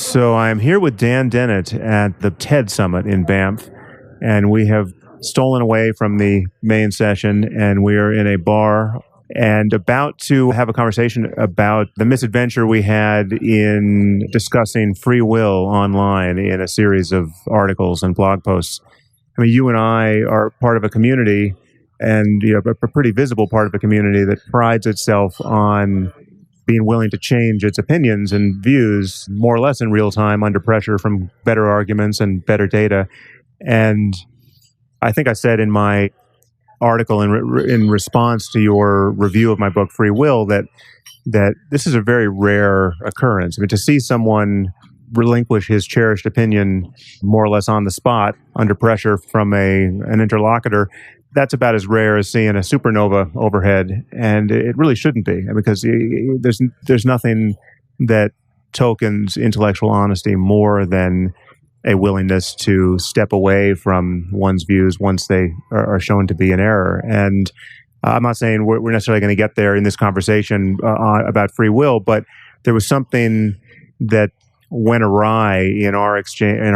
So I'm here with Dan Dennett at the TED Summit in Banff, and we have stolen away from the main session, and we are in a bar and about to have a conversation about the misadventure we had in discussing free will online in a series of articles and blog posts. I mean, you and I are part of a community, and a pretty visible part of a community that prides itself on being willing to change its opinions and views more or less in real time under pressure from better arguments and better data. And I think I said in my article in response to your review of my book, Free Will, that this is a very rare occurrence. I mean, to see someone relinquish his cherished opinion more or less on the spot under pressure from an interlocutor, that's about as rare as seeing a supernova overhead, and it really shouldn't be, because there's nothing that tokens intellectual honesty more than a willingness to step away from one's views once they are shown to be in error. And I'm not saying we're necessarily going to get there in this conversation about free will, but there was something that went awry in our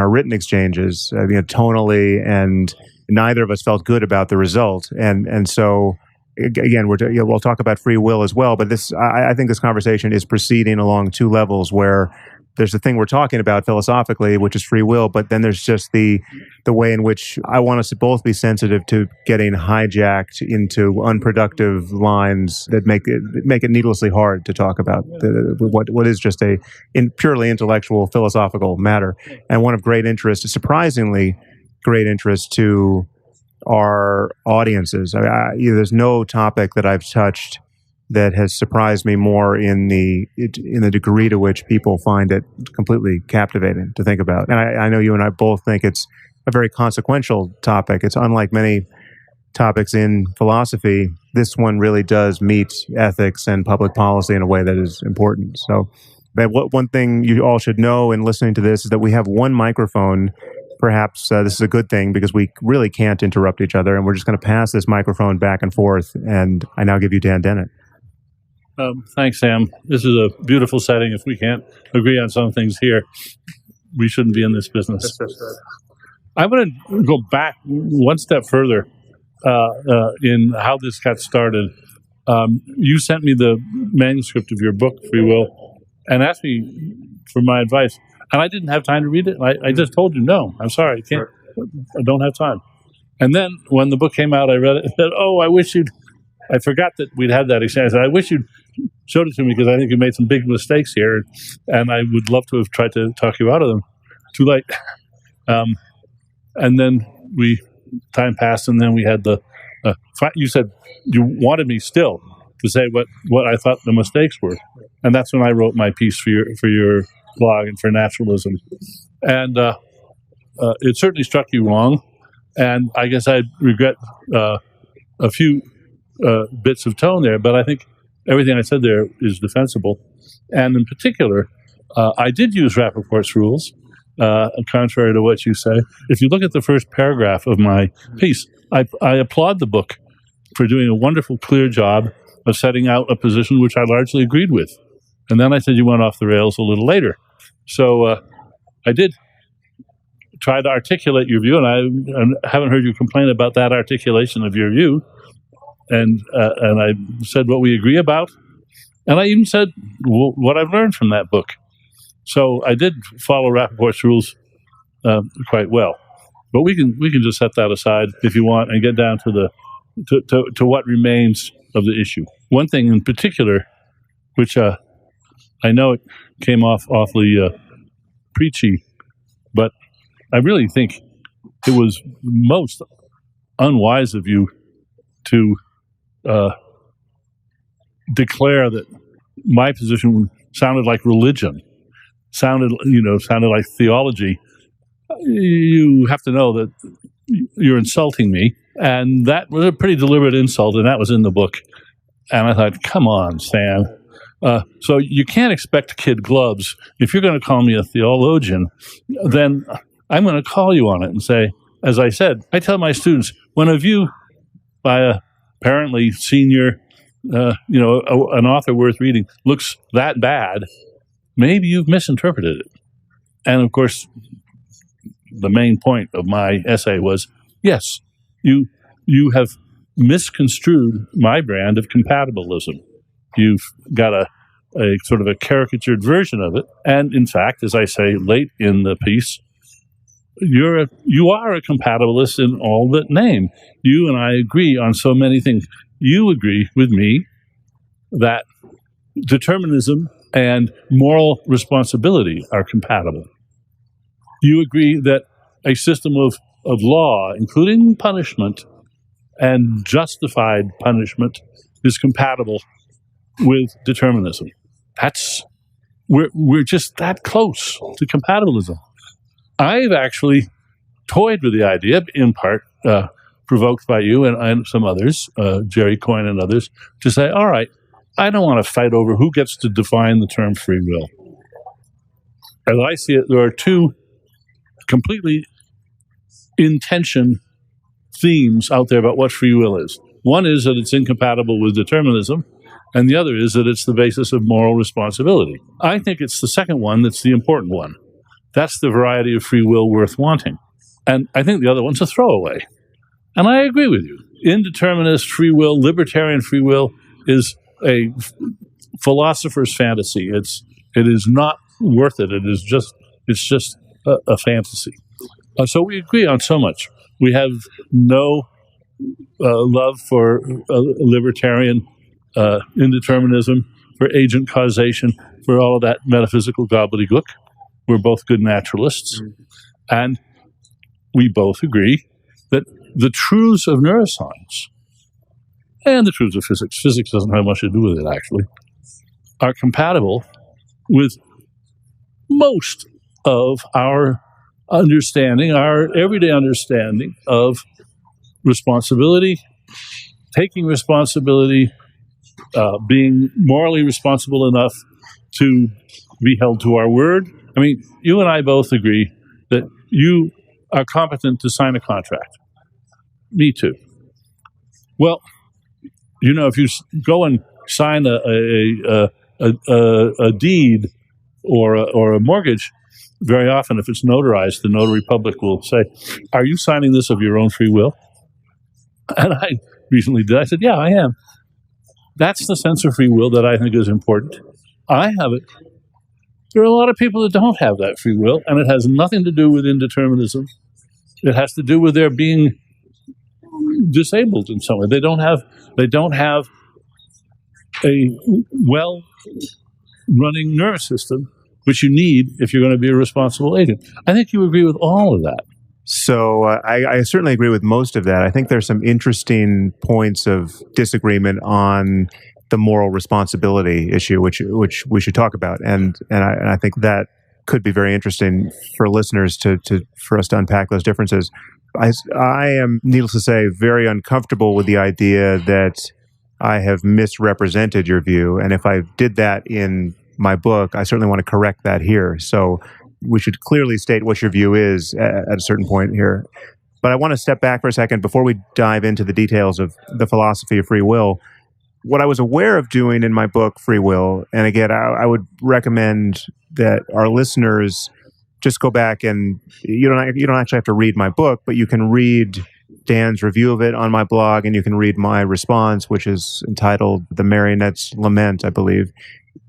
written exchanges, tonally, and neither of us felt good about the result. And so, again, we'll talk about free will as well. But I think this conversation is proceeding along two levels, where there's the thing we're talking about philosophically, which is free will, but then there's just the way in which I want us to both be sensitive to getting hijacked into unproductive lines that make it needlessly hard to talk about what is just a purely intellectual, philosophical matter, and one of great interest, surprisingly great interest to our audiences. There's no topic that I've touched that has surprised me more in the degree to which people find it completely captivating to think about. And I know you and I both think it's a very consequential topic. It's unlike many topics in philosophy. This one really does meet ethics and public policy in a way that is important. So, but one thing you all should know in listening to this is that we have one microphone. Perhaps this is a good thing, because we really can't interrupt each other, and we're just going to pass this microphone back and forth. And I now give you Dan Dennett. Thanks, Sam. This is a beautiful setting. If we can't agree on some things here, we shouldn't be in this business. I want to go back one step further in how this got started. You sent me the manuscript of your book, Free Will, and asked me for my advice. And I didn't have time to read it. I just told you, no, I'm sorry, I don't have time. And then when the book came out, I read it and said, I forgot that we'd had that exchange. I wish you'd showed it to me, because I think you made some big mistakes here, and I would love to have tried to talk you out of them. Too late. And then time passed, and then we had you said you wanted me still to say what I thought the mistakes were. And that's when I wrote my piece for your blog and for naturalism. And it certainly struck you wrong. And I guess I regret a few bits of tone there, but I think everything I said there is defensible. And in particular, I did use Rappaport's rules, contrary to what you say. If you look at the first paragraph of my piece, I applaud the book for doing a wonderful, clear job of setting out a position which I largely agreed with. And then I said you went off the rails a little later. So I did try to articulate your view, and I haven't heard you complain about that articulation of your view. And I said what we agree about, and I even said what I've learned from that book. So I did follow Rappaport's rules quite well. But we can just set that aside if you want and get down to what remains of the issue. One thing in particular, which I know it came off awfully preachy, but I really think it was most unwise of you to declare that my position sounded like religion, sounded like theology. You have to know that you're insulting me, and that was a pretty deliberate insult, and that was in the book. And I thought, come on, Sam. So you can't expect kid gloves. If you're going to call me a theologian, then I'm going to call you on it and say, as I said, I tell my students, when a view by a apparently senior, an author worth reading looks that bad, maybe you've misinterpreted it. And of course, the main point of my essay was, yes, you have misconstrued my brand of compatibilism. You've got a sort of a caricatured version of it. And in fact, as I say late in the piece, you are a compatibilist in all but name. You and I agree on so many things. You agree with me that determinism and moral responsibility are compatible. You agree that a system of law, including punishment and justified punishment, is compatible with determinism. We're just that close to compatibilism. I've actually toyed with the idea, in part provoked by you and some others, Jerry Coyne and others, to say, all right, I don't want to fight over who gets to define the term free will. As I see it, there are two completely in tension themes out there about what free will is. One is that it's incompatible with determinism, and the other is that it's the basis of moral responsibility. I think it's the second one that's the important one. That's the variety of free will worth wanting. And I think the other one's a throwaway. And I agree with you. Indeterminist free will, libertarian free will, is a philosopher's fantasy. It is not worth it. It's just a fantasy. So we agree on so much. We have no love for libertarian indeterminism, for agent causation, for all of that metaphysical gobbledygook. We're both good naturalists. And we both agree that the truths of neuroscience and the truths of physics doesn't have much to do with it, actually, are compatible with most of our understanding, our everyday understanding of responsibility, taking responsibility, being morally responsible enough to be held to our word. I mean, you and I both agree that you are competent to sign a contract. Me too. Well, you know, if you go and sign a deed or a mortgage, very often, if it's notarized, the notary public will say, "Are you signing this of your own free will?" And I recently did. I said, "Yeah, I am." That's the sense of free will that I think is important. I have it. There are a lot of people that don't have that free will, and it has nothing to do with indeterminism. It has to do with their being disabled in some way. They don't have a well-running nervous system, which you need if you're going to be a responsible agent. I think you agree with all of that. So I certainly agree with most of that. I think there's some interesting points of disagreement on the moral responsibility issue, which we should talk about, and I think that could be very interesting for listeners for us to unpack those differences. I am, needless to say, very uncomfortable with the idea that I have misrepresented your view, and if I did that in my book, I certainly want to correct that here. So we should clearly state what your view is at a certain point here. But I want to step back for a second before we dive into the details of the philosophy of free will. What I was aware of doing in my book, Free Will, and again, I would recommend that our listeners just go back and you don't actually have to read my book, but you can read Dan's review of it on my blog, and you can read my response, which is entitled "The Marionette's Lament," I believe.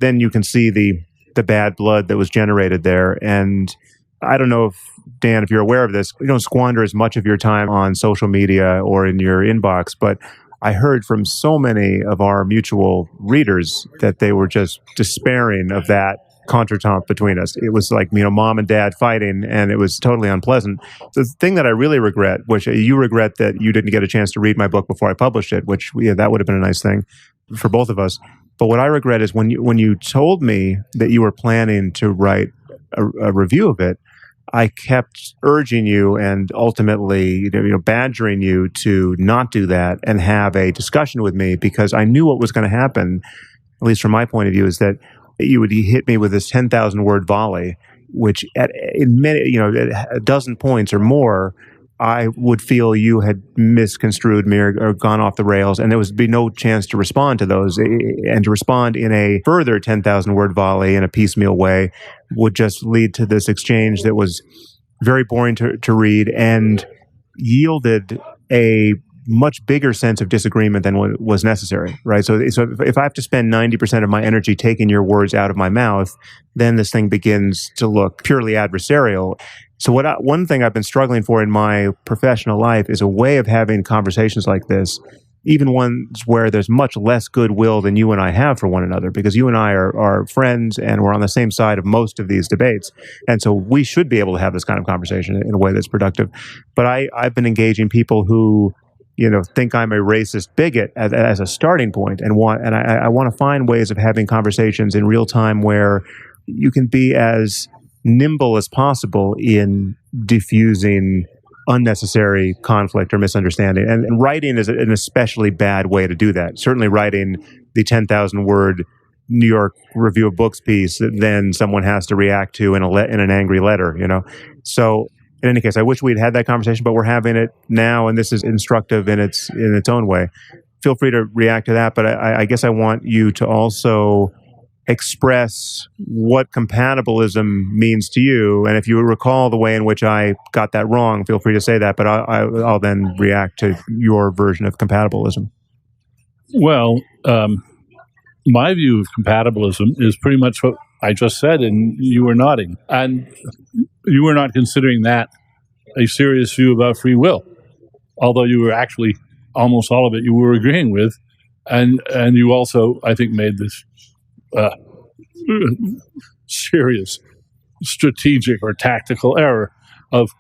Then you can see the bad blood that was generated there. And I don't know if, Dan, if you're aware of this, you don't squander as much of your time on social media or in your inbox, but I heard from so many of our mutual readers that they were just despairing of that contretemps between us. It was like, mom and dad fighting, and it was totally unpleasant. The thing that I really regret, which you regret that you didn't get a chance to read my book before I published it, which that would have been a nice thing for both of us. But what I regret is when you told me that you were planning to write a review of it, I kept urging you and ultimately, badgering you to not do that and have a discussion with me, because I knew what was going to happen, at least from my point of view, is that you would hit me with this 10,000 word volley, which in many, a dozen points or more I would feel you had misconstrued me or gone off the rails, and there would be no chance to respond to those. And to respond in a further 10,000 word volley in a piecemeal way would just lead to this exchange that was very boring to read and yielded a much bigger sense of disagreement than what was necessary, right? So if I have to spend 90% of my energy taking your words out of my mouth, then this thing begins to look purely adversarial. So one thing I've been struggling for in my professional life is a way of having conversations like this, even ones where there's much less goodwill than you and I have for one another, because you and I are friends and we're on the same side of most of these debates. And so we should be able to have this kind of conversation in a way that's productive. But I've been engaging people who, think I'm a racist bigot as a starting point, and I want to find ways of having conversations in real time where you can be as nimble as possible in diffusing unnecessary conflict or misunderstanding. And writing is an especially bad way to do that. Certainly writing the 10,000 word New York Review of Books piece that then someone has to react to in an angry letter, So in any case, I wish we'd had that conversation, but we're having it now, and this is instructive in its own way. Feel free to react to that, but I guess I want you to also express what compatibilism means to you. And if you recall the way in which I got that wrong, feel free to say that, but I'll then react to your version of compatibilism. Well, my view of compatibilism is pretty much what I just said, and you were nodding. And you were not considering that a serious view about free will, although you were actually, almost all of it you were agreeing with. And you also, I think, made this serious strategic or tactical error of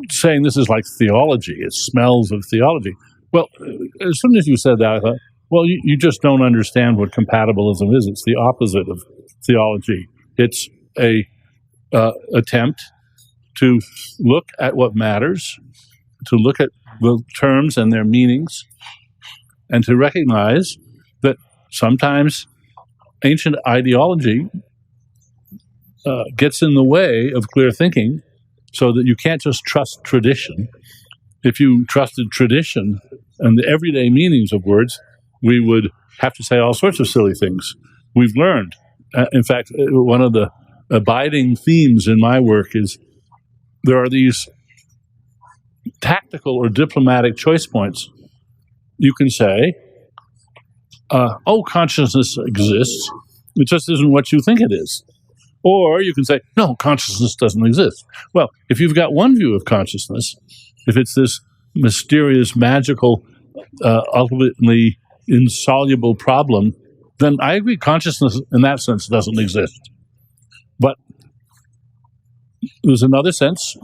saying this is like theology. It smells of theology. Well, as soon as you said that, I thought, well, you just don't understand what compatibilism is. It's the opposite of theology. It's a attempt to look at what matters, to look at the terms and their meanings, and to recognize that sometimes ancient ideology gets in the way of clear thinking, so that you can't just trust tradition. If you trusted tradition and the everyday meanings of words, we would have to say all sorts of silly things. We've learned. In fact, one of the abiding themes in my work is there are these tactical or diplomatic choice points. You can say, consciousness exists. It just isn't what you think it is. Or you can say, no, consciousness doesn't exist. Well, if you've got one view of consciousness, if it's this mysterious, magical, ultimately insoluble problem, then I agree, consciousness in that sense doesn't exist. But there's another sense,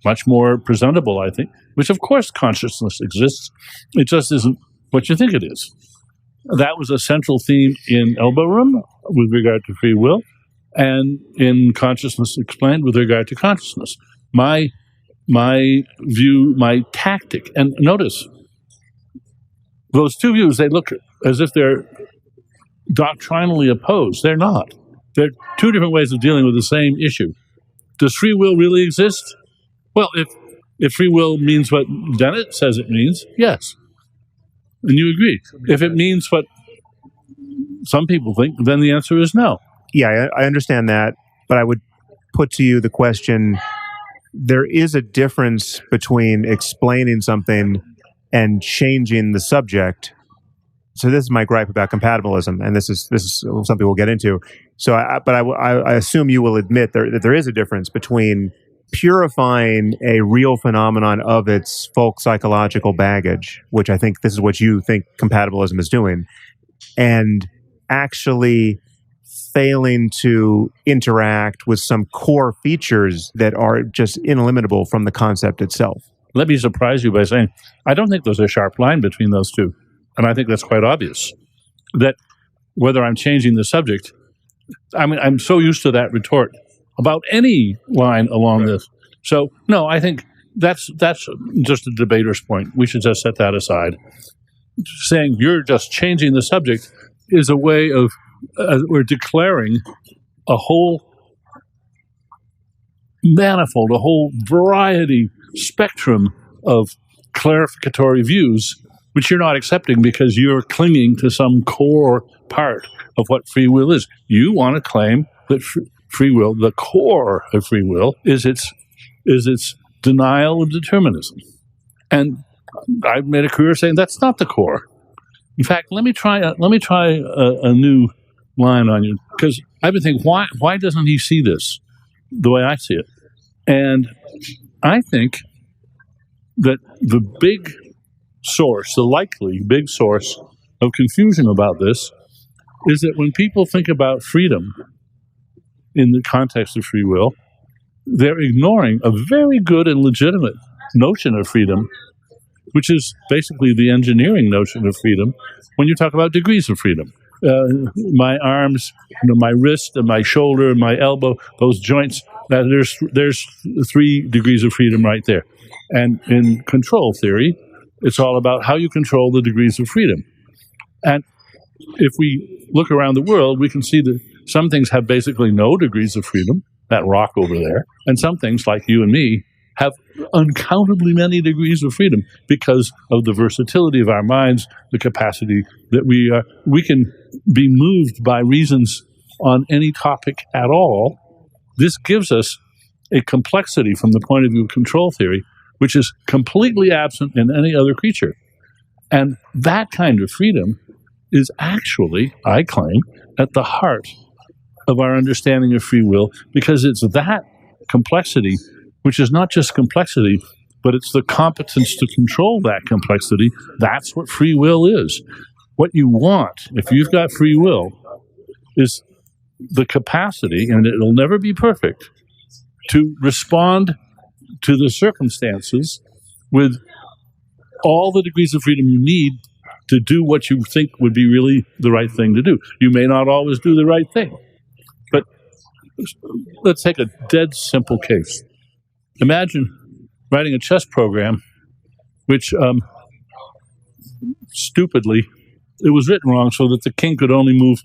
much more presentable, I think, which of course consciousness exists. It just isn't what you think it is. That was a central theme in Elbow Room with regard to free will, and in Consciousness Explained with regard to consciousness. My view, my tactic, and notice, those two views, they look as if they're doctrinally opposed. They're not. They're two different ways of dealing with the same issue. Does free will really exist? Well, if free will means what Dennett says it means, yes. And you agree. If it means what some people think, then the answer is no. Yeah, I understand that, but I would put to you the question, there is a difference between explaining something and changing the subject. So this is my gripe about compatibilism, and this is something we'll get into. So, I assume you will admit that there is a difference between purifying a real phenomenon of its folk psychological baggage, which I think this is what you think compatibilism is doing, and actually failing to interact with some core features that are just ineliminable from the concept itself. Let me surprise you by saying, I don't think there's a sharp line between those two. And I think that's quite obvious. That whether I'm changing the subject, I mean, I'm so used to that retort about any line along this. So, no, I think that's just a debater's point. We should just set that aside. Saying you're just changing the subject is a way of, we're declaring a whole manifold, a whole variety spectrum of clarificatory views, which you're not accepting because you're clinging to some core part of what free will is. You want to claim that free will, the core of free will, is its denial of determinism. And I've made a career saying that's not the core. In fact, let me try a new line on you, because I've been thinking, why doesn't he see this the way I see it? And I think that the big source, the likely big source of confusion about this, is that when people think about freedom in the context of free will, they're ignoring a very good and legitimate notion of freedom, which is basically the engineering notion of freedom when you talk about degrees of freedom. My arms, my wrist and my shoulder and my elbow, those joints, there's 3 degrees of freedom right there. And in control theory, it's all about how you control the degrees of freedom. And if we look around the world, we can see that some things have basically no degrees of freedom, that rock over there, and some things, like you and me, have uncountably many degrees of freedom because of the versatility of our minds, the capacity that we can be moved by reasons on any topic at all. This gives us a complexity from the point of view of control theory, which is completely absent in any other creature. And that kind of freedom is actually, I claim, at the heart of our understanding of free will, because it's that complexity, which is not just complexity, but it's the competence to control that complexity. That's what free will is. What you want, if you've got free will, is the capacity, and it'll never be perfect, to respond to the circumstances with all the degrees of freedom you need to do what you think would be really the right thing to do. You may not always do the right thing, but let's take a dead simple case. Imagine writing a chess program which stupidly, it was written wrong so that the king could only move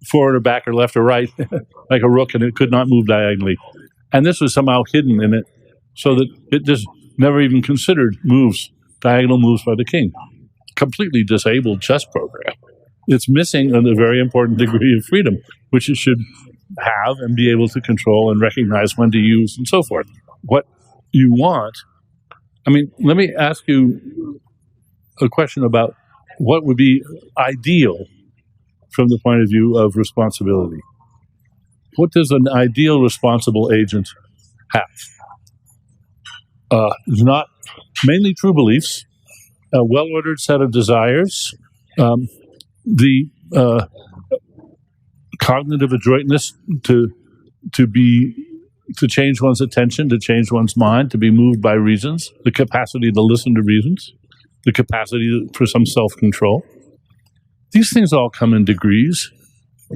forward or back or left or right like a rook, and it could not move diagonally. And this was somehow hidden in it so that it just never even considered diagonal moves by the king. Completely disabled chess program. It's missing a very important degree of freedom, which it should have and be able to control and recognize when to use and so forth. What you want, let me ask you a question about what would be ideal from the point of view of responsibility. What does an ideal responsible agent have? Not mainly true beliefs, a well-ordered set of desires, the cognitive adroitness to change one's attention, to change one's mind, to be moved by reasons, the capacity to listen to reasons, the capacity for some self-control. These things all come in degrees,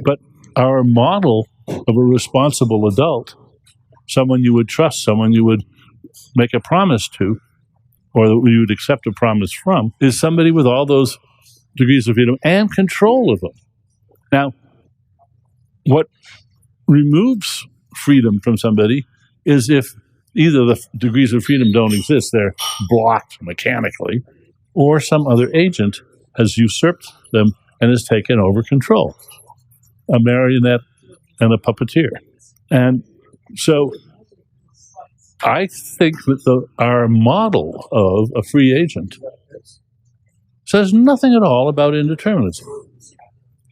but our model of a responsible adult, someone you would trust, someone you would make a promise to, or that you would accept a promise from, is somebody with all those degrees of freedom and control of them. Now, what removes freedom from somebody is if either the degrees of freedom don't exist, they're blocked mechanically, or some other agent has usurped them and has taken over control, a marionette and a puppeteer. And so I think that our model of a free agent says nothing at all about indeterminism.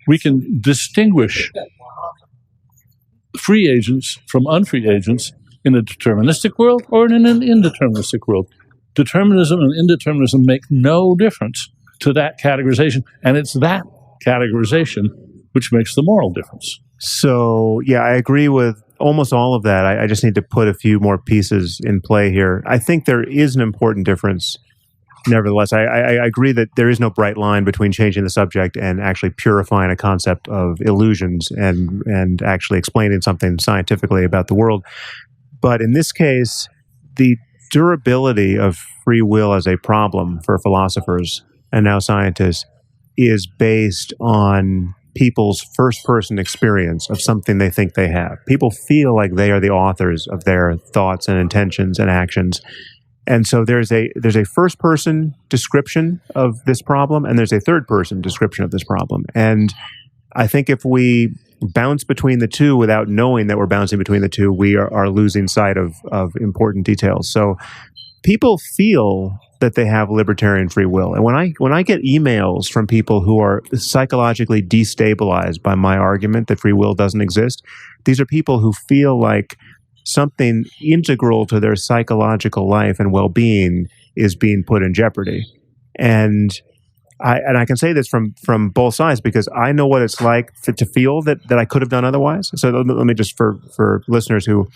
We can distinguish free agents from unfree agents in a deterministic world or in an indeterministic world. Determinism and indeterminism make no difference to that categorization, and it's that categorization which makes the moral difference. So, yeah, I agree with almost all of that. I just need to put a few more pieces in play here. I think there is an important difference. Nevertheless, I agree that there is no bright line between changing the subject and actually purifying a concept of illusions and actually explaining something scientifically about the world. But in this case, the durability of free will as a problem for philosophers and now scientists is based on people's first-person experience of something they think they have. People feel like they are the authors of their thoughts and intentions and actions. And so there's a first person description of this problem, and there's a third person description of this problem. And I think if we bounce between the two without knowing that we're bouncing between the two, we are losing sight of important details. So people feel that they have libertarian free will. And when I get emails from people who are psychologically destabilized by my argument that free will doesn't exist, these are people who feel like something integral to their psychological life and well-being is being put in jeopardy. And I can say this from both sides because I know what it's like to feel that I could have done otherwise. So let me just, for listeners who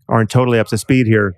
aren't totally up to speed here,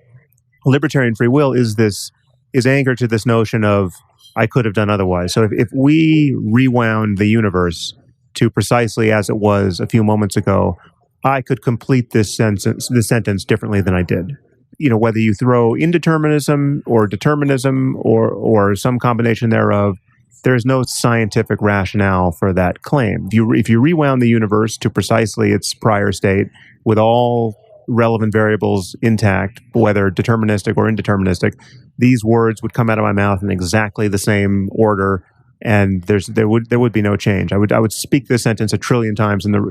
libertarian free will is anchored to this notion of I could have done otherwise. So if we rewound the universe to precisely as it was a few moments ago, I could complete this sentence differently than I did. Whether you throw indeterminism or determinism or some combination thereof, there is no scientific rationale for that claim. If you rewound the universe to precisely its prior state with all relevant variables intact, whether deterministic or indeterministic, these words would come out of my mouth in exactly the same order, and there would be no change. I would speak this sentence 1 trillion times in a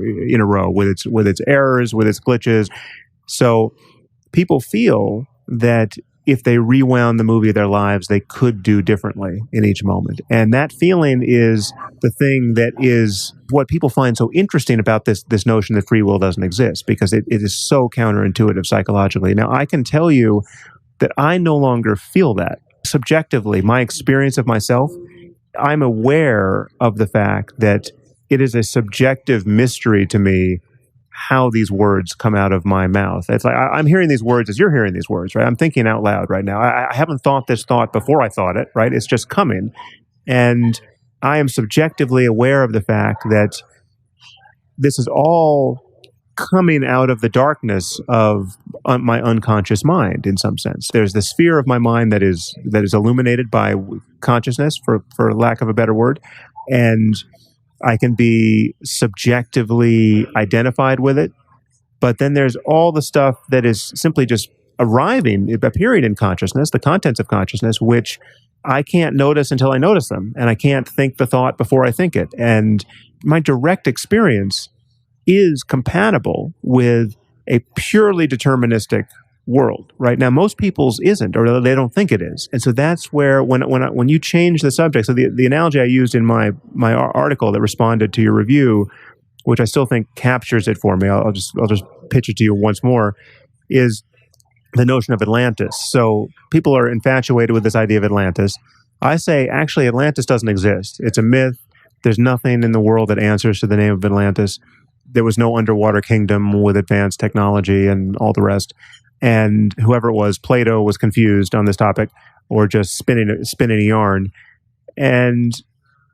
row with its errors, with its glitches. So people feel that if they rewound the movie of their lives, they could do differently in each moment. And that feeling is the thing that is what people find so interesting about this notion that free will doesn't exist, because it is so counterintuitive psychologically. Now, I can tell you that I no longer feel that. Subjectively, my experience of myself, I'm aware of the fact that it is a subjective mystery to me how these words come out of my mouth. It's like I'm hearing these words as you're hearing these words, right? I'm thinking out loud right now. I haven't thought this thought before I thought it, right? It's just coming. And I am subjectively aware of the fact that this is all coming out of the darkness of my unconscious mind in some sense. There's the sphere of my mind that is illuminated by consciousness, for lack of a better word, and I can be subjectively identified with it. But then there's all the stuff that is simply just appearing in consciousness, the contents of consciousness, which I can't notice until I notice them. And I can't think the thought before I think it. And my direct experience is compatible with a purely deterministic world. Right now, most people's isn't, or they don't think it is. And so that's where when you change the subject. So the analogy I used in my article that responded to your review, which I still think captures it for me, I'll just pitch it to you once more, is the notion of Atlantis. So people are infatuated with this idea of Atlantis. I say, actually, Atlantis doesn't exist. It's a myth. There's nothing in the world that answers to the name of Atlantis. There was no underwater kingdom with advanced technology and all the rest. And whoever it was, Plato, was confused on this topic, or just spinning a yarn. And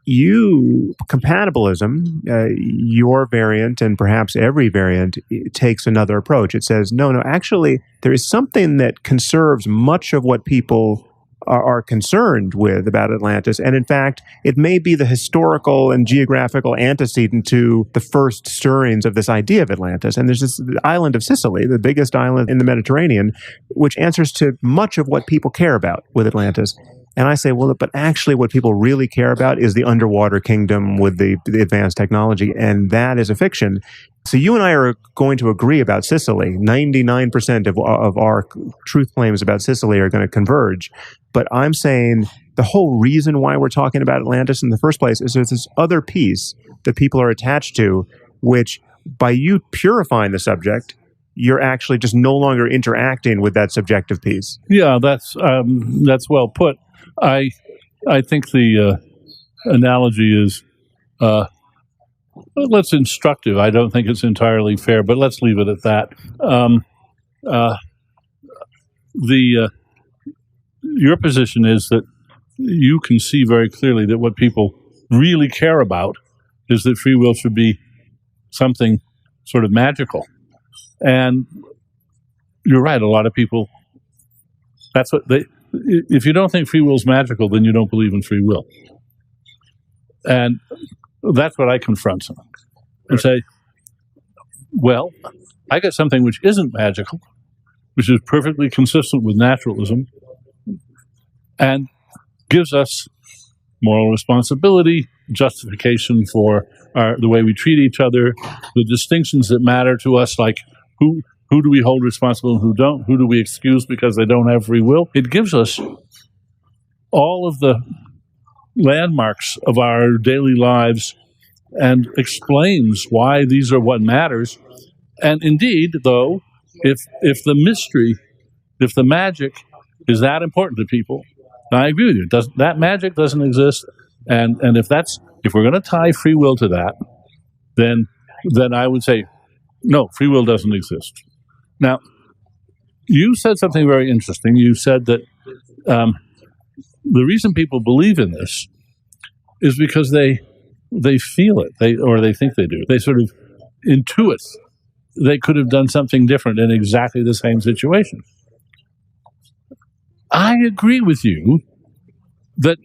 compatibilism, your variant, and perhaps every variant, takes another approach. It says, no, actually, there is something that conserves much of what people are concerned with about Atlantis. And in fact, it may be the historical and geographical antecedent to the first stirrings of this idea of Atlantis. And there's this island of Sicily, the biggest island in the Mediterranean, which answers to much of what people care about with Atlantis. And I say, well, but actually what people really care about is the underwater kingdom with the advanced technology, and that is a fiction. So you and I are going to agree about Sicily. 99% of our truth claims about Sicily are going to converge. But I'm saying the whole reason why we're talking about Atlantis in the first place is there's this other piece that people are attached to, which by you purifying the subject, you're actually just no longer interacting with that subjective piece. Yeah, that's well put. I think the analogy is let's instructive. I don't think it's entirely fair, but let's leave it at that. Your position is that you can see very clearly that what people really care about is that free will should be something sort of magical. And you're right, a lot of people, that's what if you don't think free will is magical, then you don't believe in free will. And that's what I confront them and say, well, I got something which isn't magical, which is perfectly consistent with naturalism, and gives us moral responsibility, justification for the way we treat each other, the distinctions that matter to us, like who do we hold responsible and who don't, who do we excuse because they don't have free will. It gives us all of the landmarks of our daily lives and explains why these are what matters. And indeed, though, if the mystery, if the magic is that important to people, I agree with you. That magic doesn't exist, and if we're going to tie free will to that, then I would say no, free will doesn't exist. Now, you said something very interesting. You said that the reason people believe in this is because they feel it, they think they do. They sort of intuit they could have done something different in exactly the same situation. I agree with you that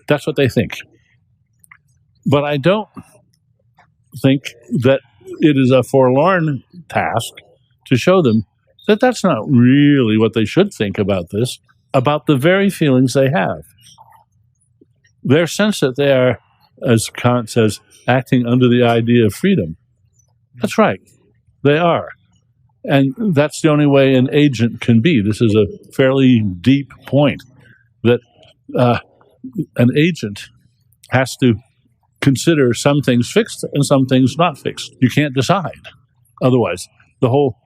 that's what they think. But I don't think that it is a forlorn task to show them that that's not really what they should think about this, about the very feelings they have. Their sense that they are, as Kant says, acting under the idea of freedom. That's right, they are. And that's the only way an agent can be. This is a fairly deep point, that an agent has to consider some things fixed and some things not fixed. You can't decide. Otherwise, the whole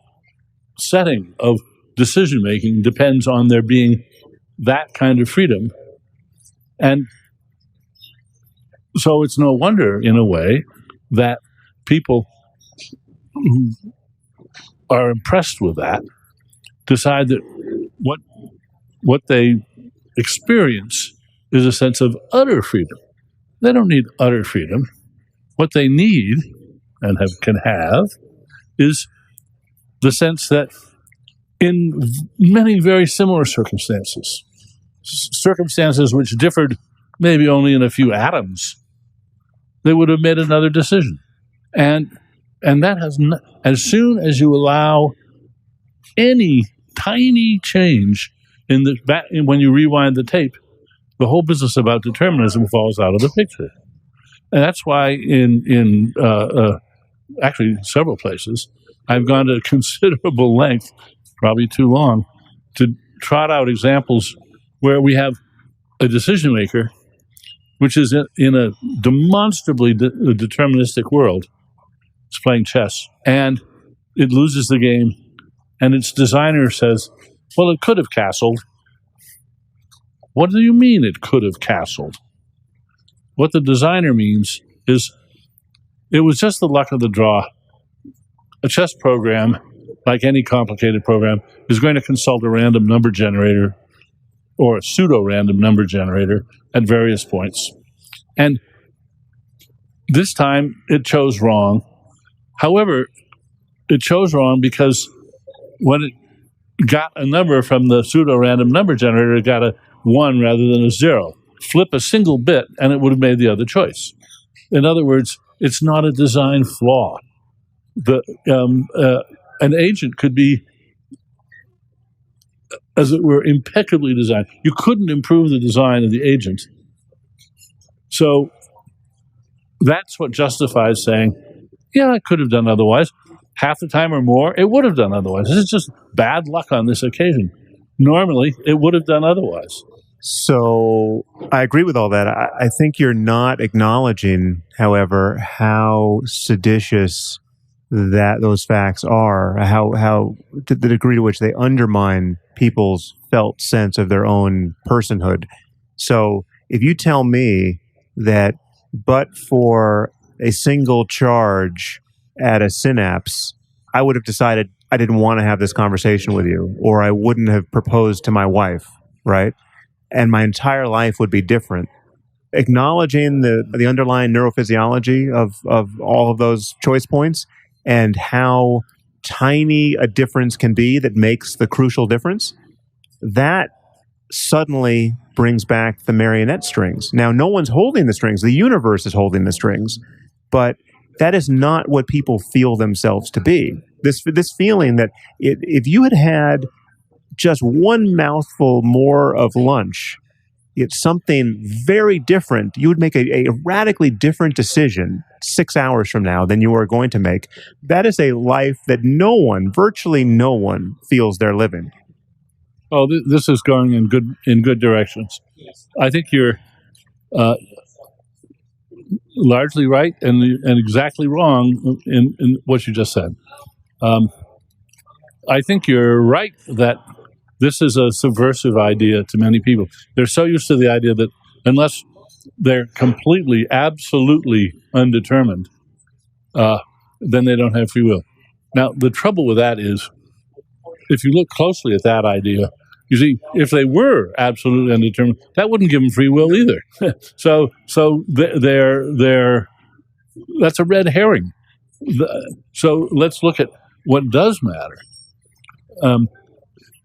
setting of decision-making depends on there being that kind of freedom. And so it's no wonder, in a way, that people who are impressed with that decide that what they experience is a sense of utter freedom. They don't need utter freedom. What they need and can have is the sense that in many very similar circumstances which differed maybe only in a few atoms, they would have made another decision. And that has not, as soon as you allow any tiny change when you rewind the tape, the whole business about determinism falls out of the picture. And that's why in actually several places, I've gone to considerable length, probably too long, to trot out examples where we have a decision maker which is in a demonstrably deterministic world. It's playing chess, and it loses the game, and its designer says, well, it could have castled. What do you mean it could have castled? What the designer means is it was just the luck of the draw. A chess program, like any complicated program, is going to consult a random number generator or a pseudo-random number generator at various points. And this time it chose wrong. However, it chose wrong because when it got a number from the pseudo-random number generator, it got a 1 rather than a 0. Flip a single bit and it would have made the other choice. In other words, it's not a design flaw. An agent could be, as it were, impeccably designed. You couldn't improve the design of the agent. So that's what justifies saying, yeah, it could have done otherwise. Half the time or more, it would have done otherwise. This is just bad luck on this occasion. Normally, it would have done otherwise. So I agree with all that. I think you're not acknowledging, however, how seditious that those facts are, how to the degree to which they undermine people's felt sense of their own personhood. So if you tell me that but for a single charge at a synapse, I would have decided I didn't want to have this conversation with you, or I wouldn't have proposed to my wife, right? And my entire life would be different. Acknowledging the underlying neurophysiology of all of those choice points and how tiny a difference can be that makes the crucial difference, that suddenly brings back the marionette strings. Now, no one's holding the strings. The universe is holding the strings. But that is not what people feel themselves to be. This feeling that if you had just one mouthful more of lunch it's something very different. You would make a radically different decision 6 hours from now than you are going to make. That is a life that no one, virtually no one, feels they're living. Oh, this is going in good directions. I think you're largely right and exactly wrong in what you just said. I think you're right that this is a subversive idea to many people. They're so used to the idea that unless they're completely, absolutely undetermined, then they don't have free will. Now, the trouble with that is, if you look closely at that idea, you see, if they were absolutely undetermined, that wouldn't give them free will either. So that's a red herring. So let's look at what does matter.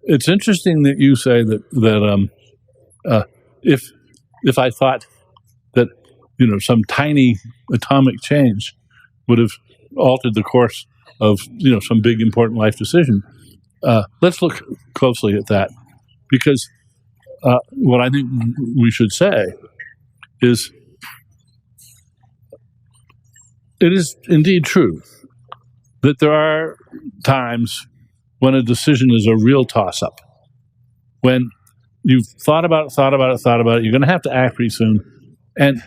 It's interesting that you say that if I thought that some tiny atomic change would have altered the course of some big important life decision, let's look closely at that, because what I think we should say is it is indeed true that there are times when a decision is a real toss-up. When you've thought about it, you're going to have to act pretty soon, and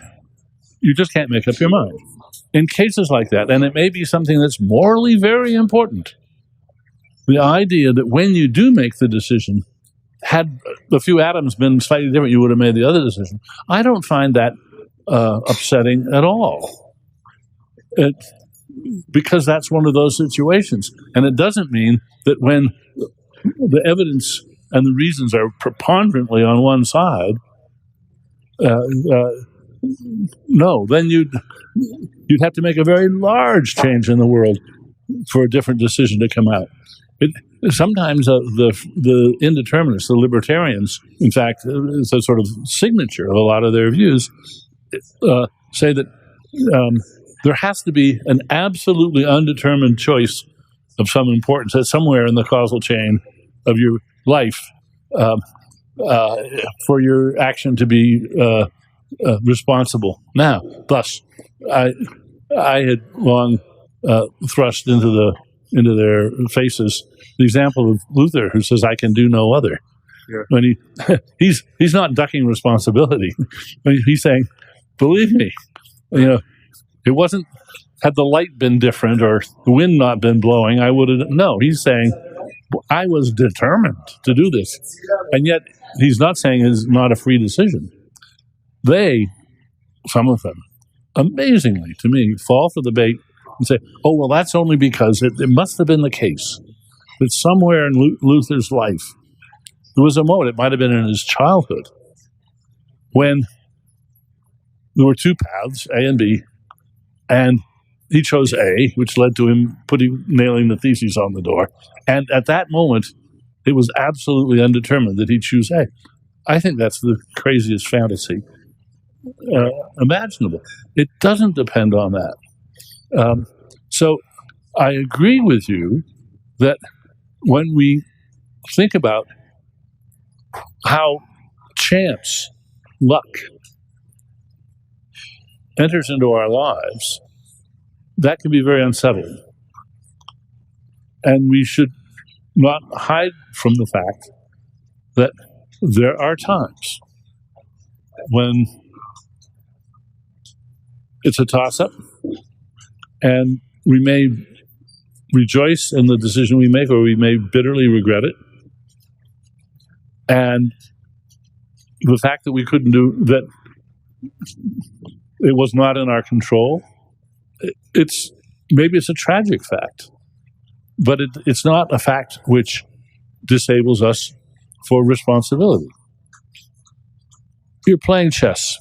you just can't make up your mind. In cases like that, and it may be something that's morally very important, the idea that when you do make the decision, had a few atoms been slightly different, you would have made the other decision. I don't find that upsetting at all. Because that's one of those situations. And it doesn't mean that when the evidence and the reasons are preponderantly on one side, no, then you'd have to make a very large change in the world for a different decision to come out. Sometimes the indeterminists, the libertarians, in fact, it's a sort of signature of a lot of their views, say that there has to be an absolutely undetermined choice of some importance that's somewhere in the causal chain of your life for your action to be responsible. Now, thus, I had long thrust into their faces the example of Luther, who says, "I can do no other." Yeah. When he's not ducking responsibility. He's saying, "Believe me, it wasn't, had the light been different or the wind not been blowing, I would have." No, he's saying, I was determined to do this. And yet, he's not saying it's not a free decision. Some of them, amazingly to me, fall for the bait and say, oh, well, that's only because it must have been the case that somewhere in Luther's life, there was a moment, it might have been in his childhood, when there were two paths, A and B, and he chose A, which led to him nailing the theses on the door. And at that moment, it was absolutely undetermined that he'd choose A. I think that's the craziest fantasy imaginable. It doesn't depend on that. So I agree with you that when we think about how chance, luck, enters into our lives, that can be very unsettling. And we should not hide from the fact that there are times when it's a toss-up, and we may rejoice in the decision we make, or we may bitterly regret it. And the fact that we couldn't do that, it was not in our control, maybe it's a tragic fact, but it's not a fact which disables us for responsibility. You're playing chess,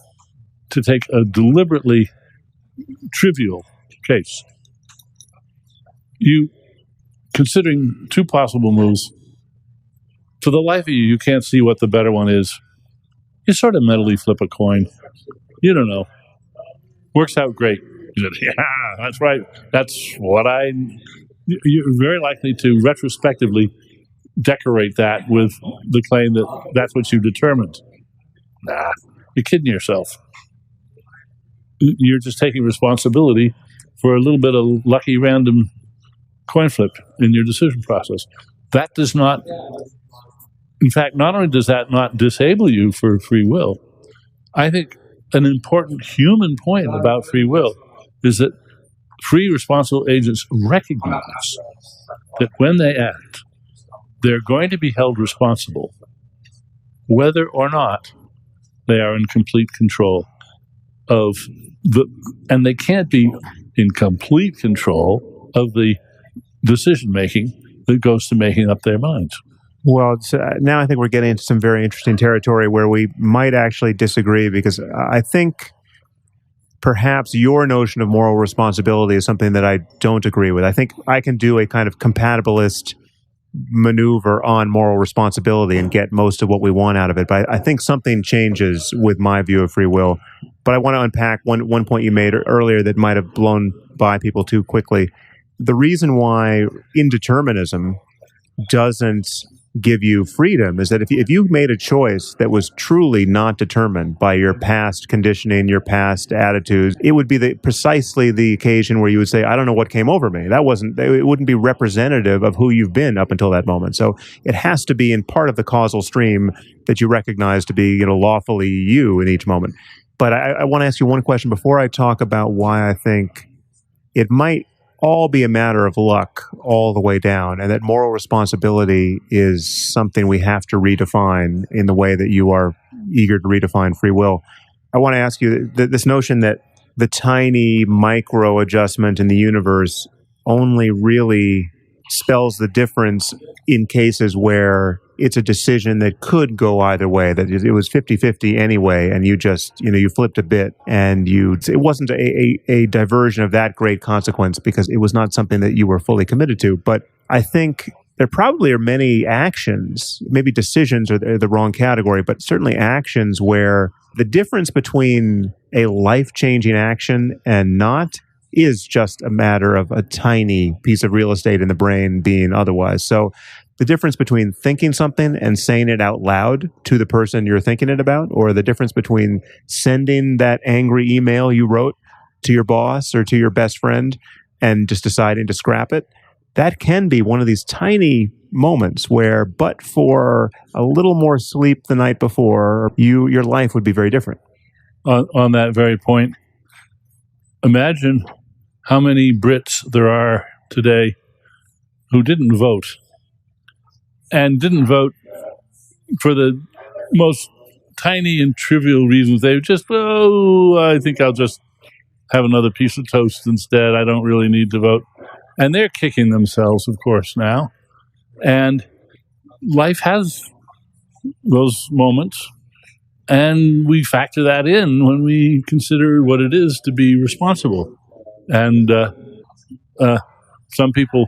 to take a deliberately trivial case. Considering two possible moves, for the life of you, you can't see what the better one is. You sort of mentally flip a coin. You don't know. Works out great. You say, yeah, that's right. That's what you're very likely to retrospectively decorate that with the claim that that's what you determined. Nah, you're kidding yourself. You're just taking responsibility for a little bit of lucky random coin flip in your decision process. That does not, in fact, not only does that not disable you for free will, I think an important human point about free will is that free responsible agents recognize that when they act, they're going to be held responsible, whether or not they are in complete control of and they can't be in complete control of the decision making that goes to making up their minds. Well, now I think we're getting into some very interesting territory where we might actually disagree, because I think perhaps your notion of moral responsibility is something that I don't agree with. I think I can do a kind of compatibilist maneuver on moral responsibility and get most of what we want out of it. But I think something changes with my view of free will. But I want to unpack one point you made earlier that might have blown by people too quickly. The reason why indeterminism doesn't give you freedom is that if you made a choice that was truly not determined by your past conditioning, your past attitudes, it would be precisely the occasion where you would say, I don't know what came over me. It wouldn't be representative of who you've been up until that moment. So it has to be in part of the causal stream that you recognize to be, lawfully you in each moment. But I want to ask you one question before I talk about why I think it might all be a matter of luck all the way down, and that moral responsibility is something we have to redefine in the way that you are eager to redefine free will. I want to ask you this notion that the tiny micro adjustment in the universe only really spells the difference in cases where it's a decision that could go either way, that it was 50-50 anyway, and you just, you flipped a bit, and it wasn't a diversion of that great consequence because it was not something that you were fully committed to. But I think there probably are many actions, maybe decisions are the wrong category, but certainly actions where the difference between a life-changing action and not is just a matter of a tiny piece of real estate in the brain being otherwise. So the difference between thinking something and saying it out loud to the person you're thinking it about, or the difference between sending that angry email you wrote to your boss or to your best friend and just deciding to scrap it, that can be one of these tiny moments where, but for a little more sleep the night before, your life would be very different. On that very point, imagine how many Brits there are today who didn't vote, and didn't vote for the most tiny and trivial reasons. They just, I think I'll just have another piece of toast instead. I don't really need to vote. And they're kicking themselves, of course, now. And life has those moments, and we factor that in when we consider what it is to be responsible. And some people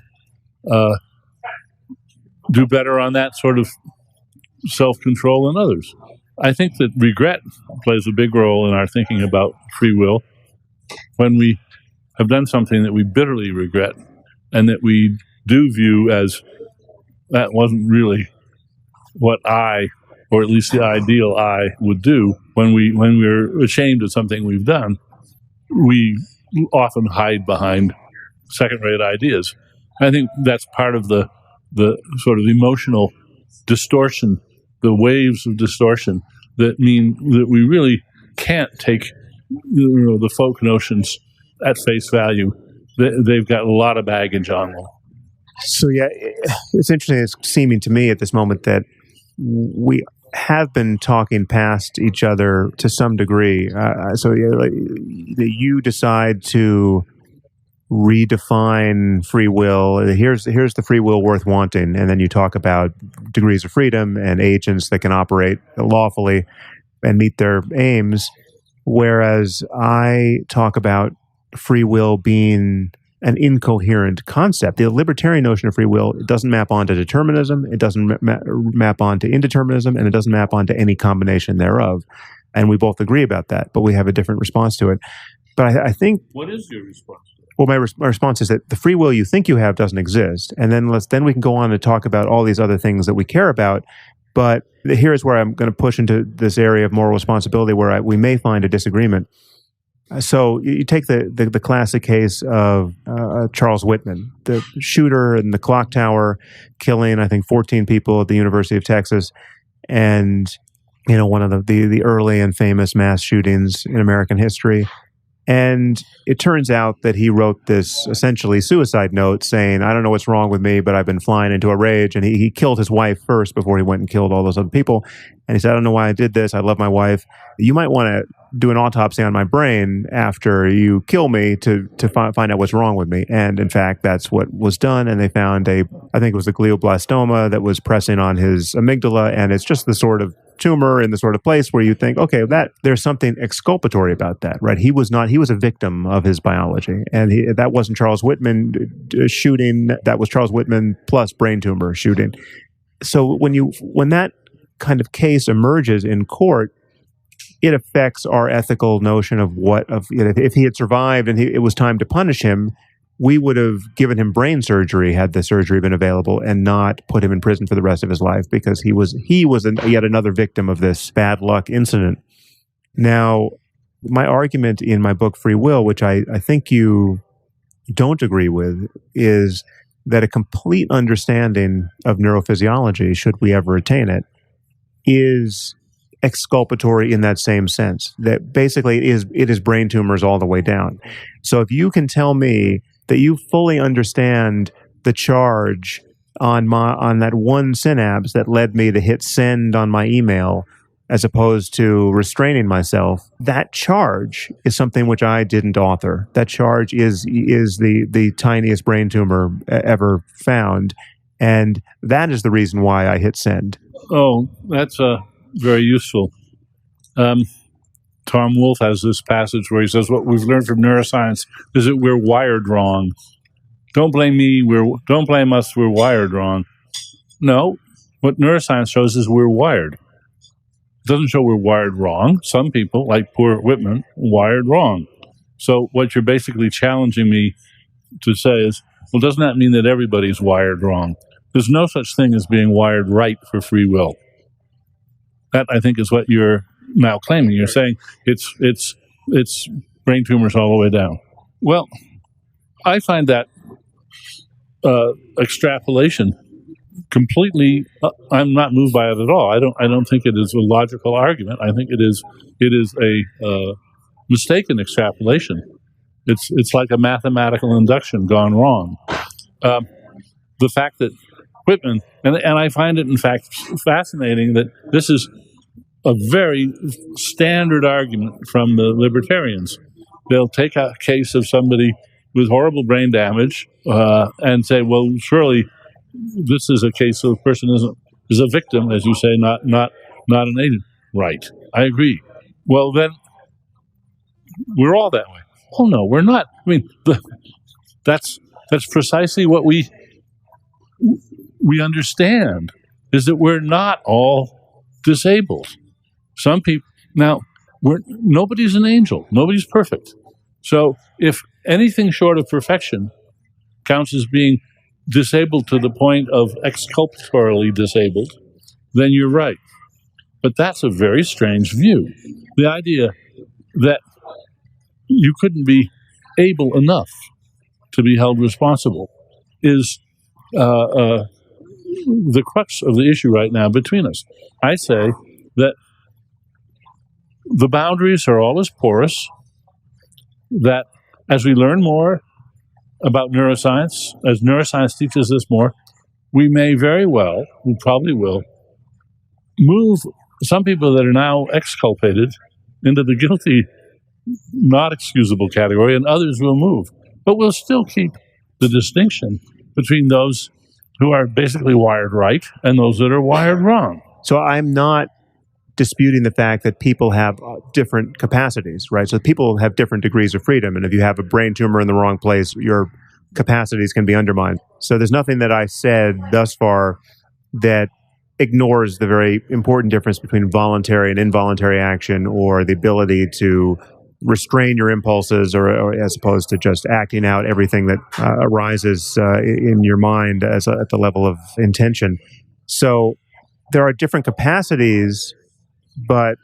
do better on that sort of self-control than others. I think that regret plays a big role in our thinking about free will. When we have done something that we bitterly regret and that we do view as that wasn't really what I, or at least the ideal I, would do, when we're ashamed of something we've done, we often hide behind second-rate ideas. I think that's part of the sort of emotional distortion, the waves of distortion that mean that we really can't take the folk notions at face value. They've got a lot of baggage on them. So yeah, it's interesting. It's seeming to me at this moment that we have been talking past each other to some degree. So you decide to redefine free will. Here's the free will worth wanting, and then you talk about degrees of freedom and agents that can operate lawfully and meet their aims. Whereas I talk about free will being an incoherent concept. The libertarian notion of free will, it doesn't map onto determinism, it doesn't map onto indeterminism, and it doesn't map onto any combination thereof. And we both agree about that, but we have a different response to it. But I think... What is your response to it? Well, my response is that the free will you think you have doesn't exist. And then we can go on to talk about all these other things that we care about. But here's where I'm going to push into this area of moral responsibility where we may find a disagreement. So you take the classic case of Charles Whitman, the shooter in the clock tower, killing, I think, 14 people at the University of Texas, and one of the early and famous mass shootings in American history. And it turns out that he wrote this essentially suicide note saying, I don't know what's wrong with me, but I've been flying into a rage. And he killed his wife first before he went and killed all those other people. And he said, I don't know why I did this. I love my wife. You might want to do an autopsy on my brain after you kill me to find out what's wrong with me. And in fact, that's what was done. And they found I think it was a glioblastoma that was pressing on his amygdala. And it's just the sort of tumor in the sort of place where you think, okay, that there's something exculpatory about that, right? He was a victim of his biology. And that wasn't Charles Whitman shooting. That was Charles Whitman plus brain tumor shooting. So when that kind of case emerges in court, it affects our ethical notion of if he had survived and it was time to punish him, we would have given him brain surgery had the surgery been available and not put him in prison for the rest of his life because he was yet another victim of this bad luck incident. Now, my argument in my book, Free Will, which I think you don't agree with, is that a complete understanding of neurophysiology, should we ever attain it, is exculpatory in that same sense. That basically it is brain tumors all the way down. So if you can tell me that you fully understand the charge on that one synapse that led me to hit send on my email as opposed to restraining myself, that charge is something which I didn't author. That charge is the tiniest brain tumor ever found. And that is the reason why I hit send. Oh, that's very useful. Tom Wolfe has this passage where he says, what we've learned from neuroscience is that we're wired wrong. Don't blame me. Don't blame us. We're wired wrong. No, what neuroscience shows is we're wired. It doesn't show we're wired wrong. Some people, like poor Whitman, wired wrong. So what you're basically challenging me to say is, well, doesn't that mean that everybody's wired wrong? There's no such thing as being wired right for free will. That, I think, is what you're now claiming. You're saying it's brain tumors all the way down. Well, I find that extrapolation completely. I'm not moved by it at all. I don't think it is a logical argument. I think it is a mistaken extrapolation. It's like a mathematical induction gone wrong. The fact that Whitman, and I find it in fact fascinating that this is a very standard argument from the libertarians. They'll take a case of somebody with horrible brain damage and say, well, surely this is a case of a person is a victim, as you say, not an agent. Right. I agree. Well, then we're all that way. Oh no, we're not. I mean, that's precisely what we understand, is that we're not all disabled. Some people, now, nobody's an angel. Nobody's perfect. So if anything short of perfection counts as being disabled to the point of exculpatorily disabled, then you're right. But that's a very strange view. The idea that you couldn't be able enough to be held responsible is the crux of the issue right now between us. I say that the boundaries are always porous, that as we learn more about neuroscience, as neuroscience teaches us more, we may very well, we probably will, move some people that are now exculpated into the guilty, not excusable category, and others will move. But we'll still keep the distinction between those who are basically wired right and those that are wired wrong. So I'm not disputing the fact that people have different capacities, right? So people have different degrees of freedom. And if you have a brain tumor in the wrong place, your capacities can be undermined. So there's nothing that I said thus far that ignores the very important difference between voluntary and involuntary action, or the ability to restrain your impulses, or as opposed to just acting out everything that arises in your mind at the level of intention. So there are different capacities, but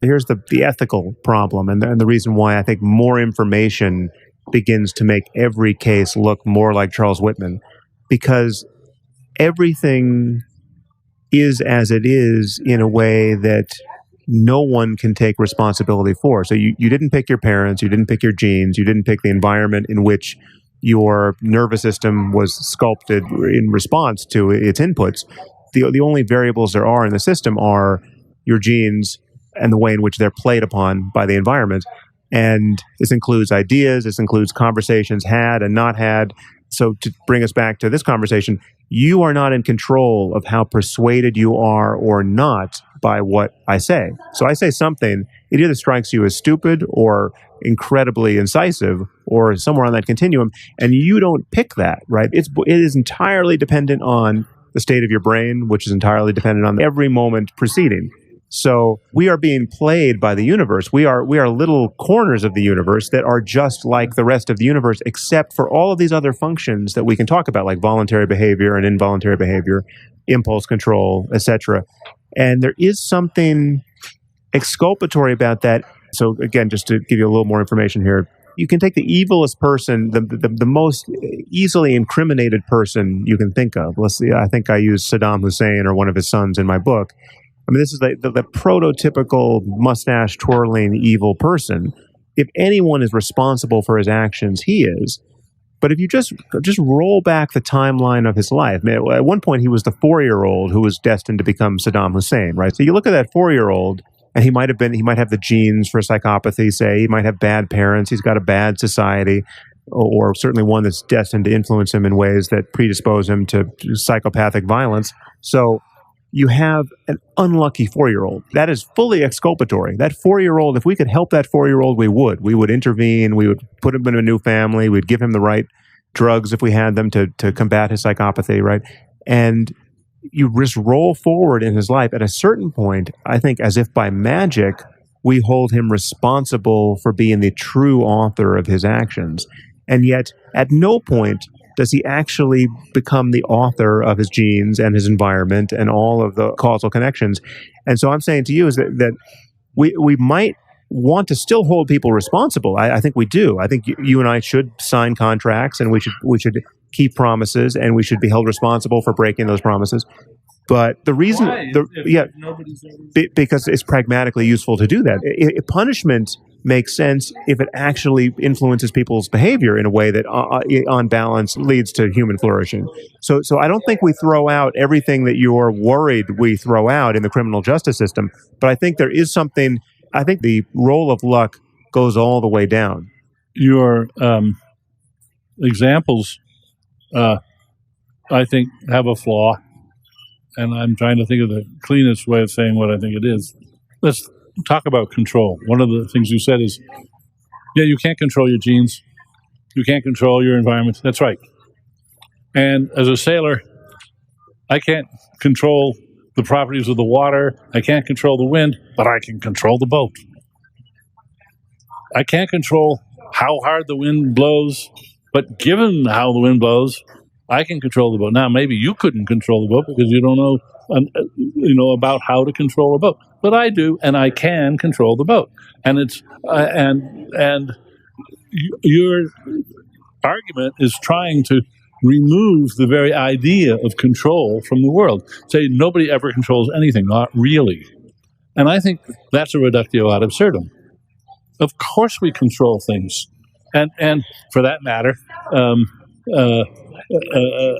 here's the ethical problem, and the reason why I think more information begins to make every case look more like Charles Whitman, because everything is as it is in a way that no one can take responsibility for. So you didn't pick your parents, you didn't pick your genes, you didn't pick the environment in which your nervous system was sculpted in response to its inputs. The only variables there are in the system are your genes and the way in which they're played upon by the environment. And this includes ideas, this includes conversations had and not had. So to bring us back to this conversation, you are not in control of how persuaded you are or not by what I say. So I say something, it either strikes you as stupid or incredibly incisive or somewhere on that continuum, and you don't pick that, right? It is entirely dependent on the state of your brain, which is entirely dependent on every moment preceding. So we are being played by the universe. We are little corners of the universe that are just like the rest of the universe, except for all of these other functions that we can talk about, like voluntary behavior and involuntary behavior, impulse control, etc. And there is something exculpatory about that. So again, just to give you a little more information here, you can take the evilest person, the most easily incriminated person you can think of. Let's see, I think I used Saddam Hussein or one of his sons in my book. I mean, this is the prototypical mustache twirling evil person. If anyone is responsible for his actions, he is. But if you just roll back the timeline of his life, at one point he was the 4-year-old who was destined to become Saddam Hussein, right? So you look at that 4-year-old, and he might have the genes for psychopathy, say. He might have bad parents. He's got a bad society, or certainly one that's destined to influence him in ways that predispose him to psychopathic violence. So you have an unlucky 4-year-old. That is fully exculpatory. That 4-year-old, if we could help that 4-year-old, we would. We would intervene. We would put him in a new family. We'd give him the right drugs if we had them to combat his psychopathy, right? And you just roll forward in his life. At a certain point, I think as if by magic, we hold him responsible for being the true author of his actions. And yet, at no point does he actually become the author of his genes and his environment and all of the causal connections. And so I'm saying to you is that we might want to still hold people responsible. I think we do. I think you and I should sign contracts, and we should keep promises, and we should be held responsible for breaking those promises. But the reason, because it's pragmatically useful to do that. Punishment makes sense if it actually influences people's behavior in a way that, on balance, leads to human flourishing. So I don't think we throw out everything that you're worried we throw out in the criminal justice system. But I think there is something. I think the role of luck goes all the way down. Your examples, I think, have a flaw. And I'm trying to think of the cleanest way of saying what I think it is. Let's talk about control. One of the things you said is, you can't control your genes. You can't control your environment. That's right. And as a sailor, I can't control the properties of the water. I can't control the wind, but I can control the boat. I can't control how hard the wind blows, but given how the wind blows, I can control the boat. Now, maybe you couldn't control the boat because you don't know, about how to control a boat. But I do, and I can control the boat. And it's and your argument is trying to remove the very idea of control from the world. Say nobody ever controls anything, not really. And I think that's a reductio ad absurdum. Of course, we control things, and for that matter.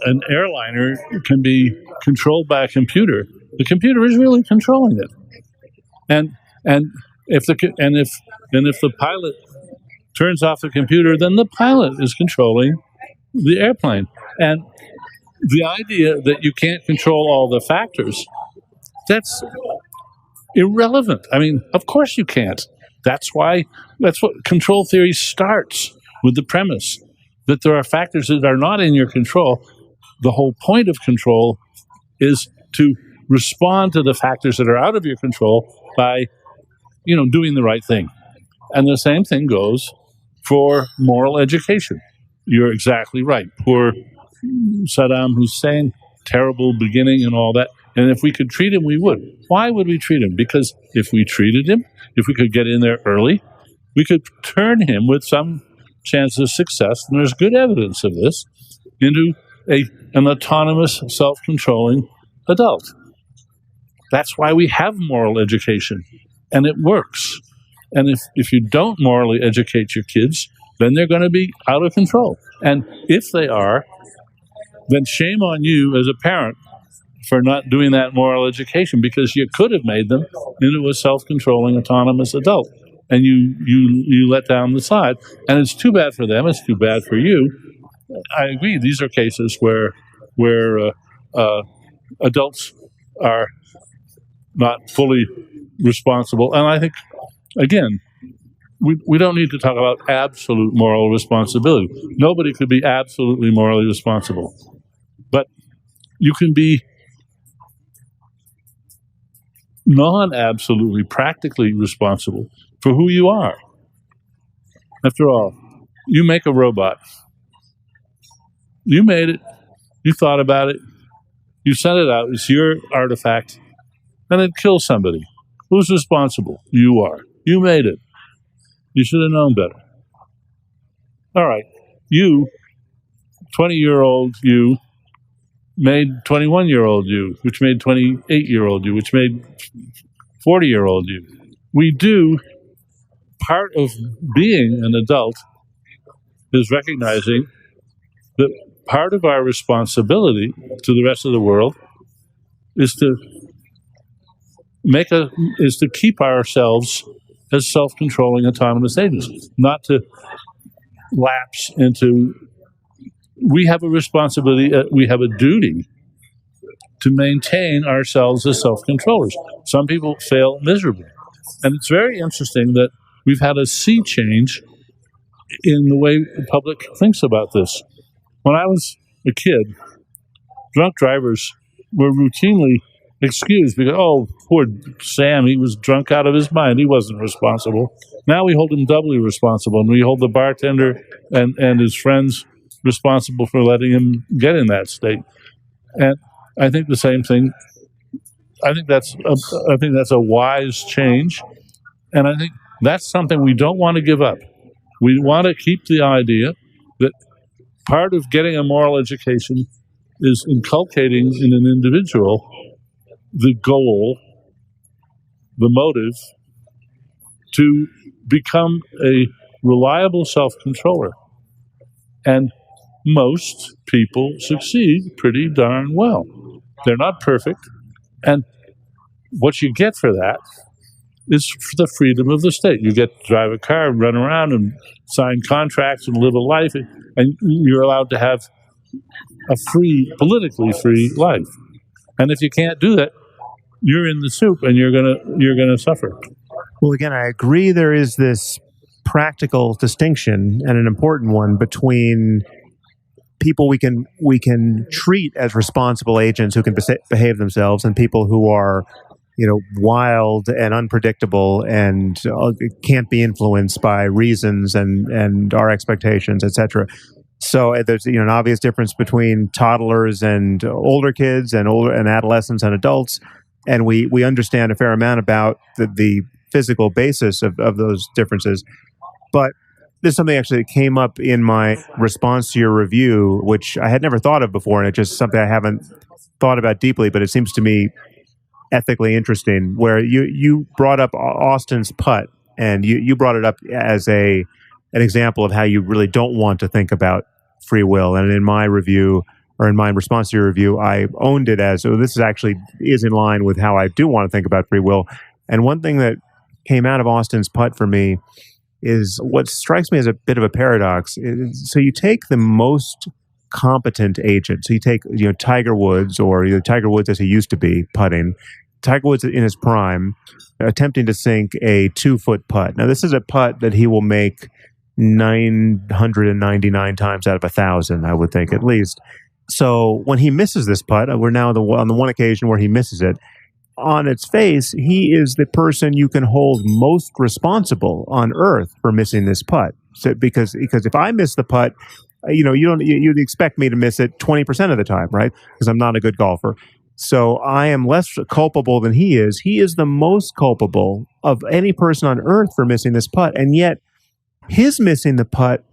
An airliner can be controlled by a computer. The computer is really controlling it, and if the pilot turns off the computer, then the pilot is controlling the airplane. And the idea that you can't control all the factors, that's irrelevant. I mean, of course you can't. That's what control theory starts with, the premise that there are factors that are not in your control. The whole point of control is to respond to the factors that are out of your control by, doing the right thing. And the same thing goes for moral education. You're exactly right. Poor Saddam Hussein, terrible beginning and all that. And if we could treat him, we would. Why would we treat him? Because if we treated him, if we could get in there early, we could turn him with some chance of success, and there's good evidence of this, into an autonomous, self-controlling adult. That's why we have moral education, and it works. And if you don't morally educate your kids, then they're going to be out of control. And if they are, then shame on you as a parent for not doing that moral education, because you could have made them into a self-controlling, autonomous adult, and you let down the side. And it's too bad for them. It's too bad for you. I agree. These are cases where adults are not fully responsible. And I think, again, we don't need to talk about absolute moral responsibility. Nobody could be absolutely morally responsible. But you can be non-absolutely, practically responsible for who you are. After all, you make a robot. You made it. You thought about it. You sent it out. It's your artifact. And it kills somebody. Who's responsible? You are. You made it. You should have known better. All right. You, 20-year-old you, made 21-year-old you, which made 28-year-old you, which made 40-year-old you. We do, part of being an adult is recognizing that part of our responsibility to the rest of the world is to keep ourselves as self-controlling, autonomous agents, not to lapse into. We have a responsibility, we have a duty to maintain ourselves as self-controllers. Some people fail miserably. And it's very interesting that we've had a sea change in the way the public thinks about this. When I was a kid, drunk drivers were routinely excused because, oh, poor Sam, he was drunk out of his mind. He wasn't responsible. Now we hold him doubly responsible, and we hold the bartender and his friends responsible for letting him get in that state. And I think the same thing. I think that's a wise change, and I think that's something we don't want to give up. We want to keep the idea that part of getting a moral education is inculcating in an individual the goal, the motive, to become a reliable self-controller. And most people succeed pretty darn well. They're not perfect. And what you get for that is the freedom of the state. You get to drive a car, run around, and sign contracts and live a life, and you're allowed to have a free, politically free life. And if you can't do that, you're in the soup, and you're gonna suffer. Well, again, I agree there is this practical distinction, and an important one, between people we can treat as responsible agents who can behave themselves, and people who are, wild and unpredictable and can't be influenced by reasons and our expectations, etc. So there's an obvious difference between toddlers and older kids and adolescents and adults, and we understand a fair amount about the physical basis of those differences. But there's something actually that came up in my response to your review, which I had never thought of before, and it's just something I haven't thought about deeply, but it seems to me ethically interesting, where you brought up Austin's putt, and you brought it up as an example of how you really don't want to think about free will. And in my review, or in my response to your review, I owned it as, this is in line with how I do want to think about free will. And one thing that came out of Austin's putt for me is what strikes me as a bit of a paradox. So you take the most competent agent. So you take Tiger Woods, or Tiger Woods as he used to be putting. Tiger Woods in his prime, attempting to sink a 2-foot putt. Now, this is a putt that he will make 999 times out of 1,000, I would think, at least. So when he misses this putt, we're now on the one occasion where he misses it. On its face, he is the person you can hold most responsible on earth for missing this putt. So because if I miss the putt, you'd expect me to miss it 20% of the time, right? Because I'm not a good golfer. So I am less culpable than he is. He is the most culpable of any person on earth for missing this putt. And yet his missing the putt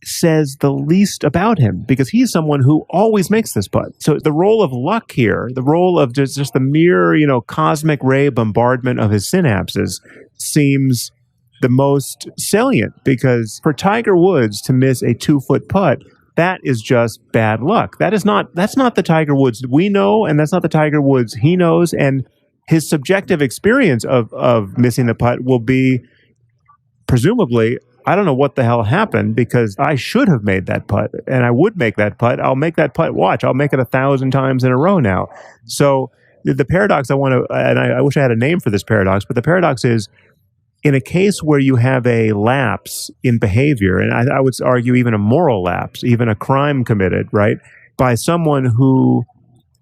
says the least about him because he's someone who always makes this putt. So the role of luck here, the role of just the mere, cosmic ray bombardment of his synapses seems the most salient, because for Tiger Woods to miss a 2-foot putt, that is just bad luck. That's not the Tiger Woods we know, and that's not the Tiger Woods he knows. And his subjective experience of missing the putt will be presumably, I don't know what the hell happened, because I should have made that putt, and I would make that putt. I'll make that putt. Watch, I'll make it 1,000 times in a row now. So the paradox I wish I had a name for this paradox, but the paradox is, in a case where you have a lapse in behavior, and I would argue even a moral lapse, even a crime committed, right, by someone who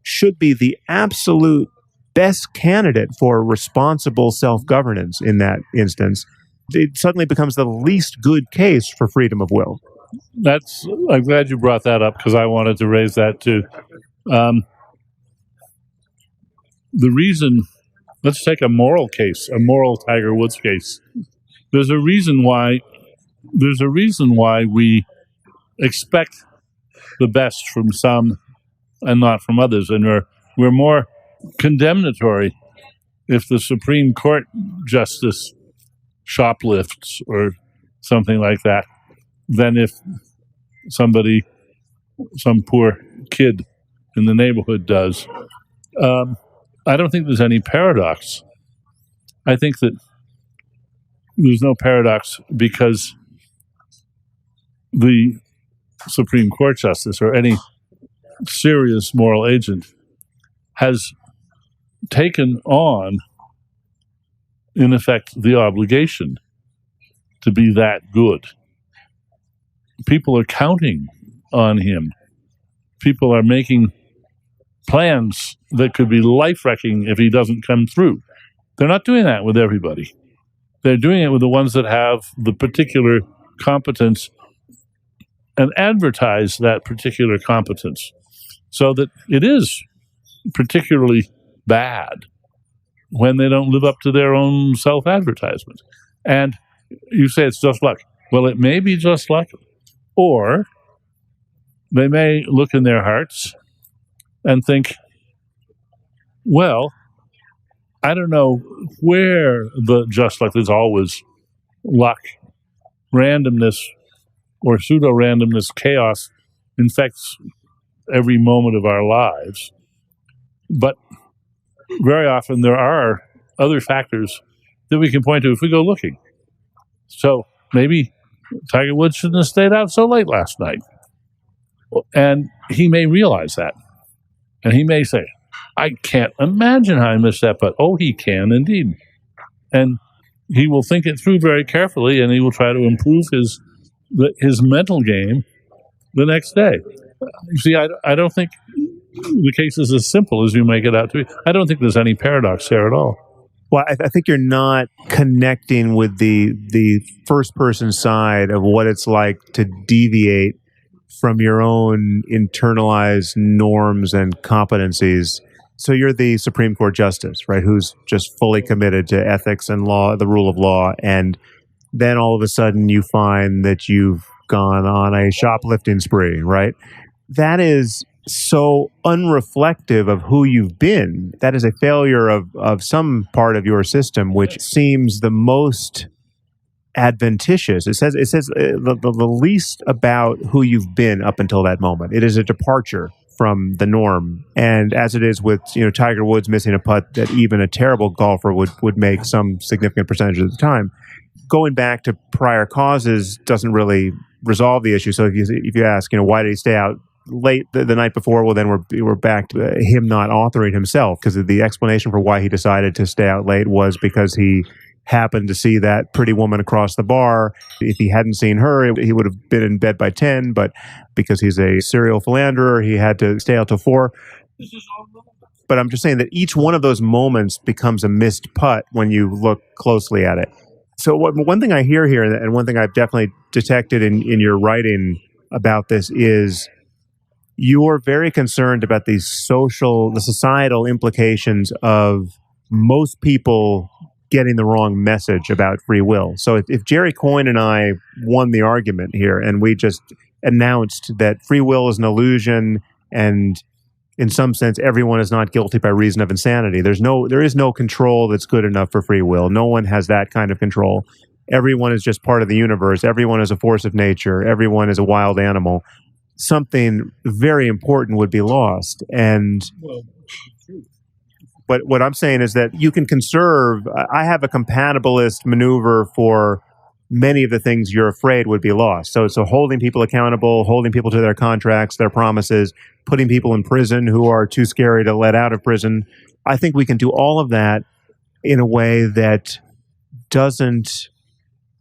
should be the absolute best candidate for responsible self-governance in that instance, it suddenly becomes the least good case for freedom of will. I'm glad you brought that up, because I wanted to raise that too. The reason, let's take a moral case, a moral Tiger Woods case. There's a reason why we expect the best from some and not from others, and we're more condemnatory if the Supreme Court justice shoplifts or something like that than if some poor kid in the neighborhood does. I don't think there's any paradox. I think that there's no paradox because the Supreme Court justice or any serious moral agent has taken on, in effect, the obligation to be that good. People are counting on him. People are making plans that could be life-wrecking if he doesn't come through. They're not doing that with everybody. They're doing it with the ones that have the particular competence and advertise that particular competence, so that it is particularly bad when they don't live up to their own self-advertisement. And you say it's just luck. Well, it may be just luck, or they may look in their hearts and think, well, I don't know where the just luck, there's always luck, randomness, or pseudo-randomness, chaos infects every moment of our lives. But very often there are other factors that we can point to if we go looking. So maybe Tiger Woods shouldn't have stayed out so late last night. And he may realize that. And he may say, I can't imagine how I missed that putt. Oh, he can indeed. And he will think it through very carefully, and he will try to improve his mental game the next day. You see, I don't think the case is as simple as you make it out to be. I don't think there's any paradox there at all. Well, I think you're not connecting with the first-person side of what it's like to deviate from your own internalized norms and competencies. So you're the Supreme Court justice, right, who's just fully committed to ethics and law, the rule of law, and then all of a sudden you find that you've gone on a shoplifting spree, right? That is so unreflective of who you've been. That is a failure of some part of your system, which seems the most adventitious. It says the least about who you've been up until that moment. It is a departure from the norm. And as it is with Tiger Woods missing a putt that even a terrible golfer would make some significant percentage of the time, going back to prior causes doesn't really resolve the issue. So if you ask, why did he stay out late the night before? Well, then we're back to him not authoring himself, because the explanation for why he decided to stay out late was because he happened to see that pretty woman across the bar. If he hadn't seen her, he would have been in bed by 10, but because he's a serial philanderer, he had to stay out till 4. But I'm just saying that each one of those moments becomes a missed putt when you look closely at it. So one thing I hear here, and one thing I've definitely detected in your writing about this, is you're very concerned about the societal implications of most people getting the wrong message about free will. So if Jerry Coyne and I won the argument here and we just announced that free will is an illusion and in some sense everyone is not guilty by reason of insanity, there is no control that's good enough for free will. No one has that kind of control. Everyone is just part of the universe. Everyone is a force of nature. Everyone is a wild animal. Something very important would be lost. And what I'm saying is that you can conserve. I have a compatibilist maneuver for many of the things you're afraid would be lost. So holding people accountable, holding people to their contracts, their promises, putting people in prison who are too scary to let out of prison. I think we can do all of that in a way that doesn't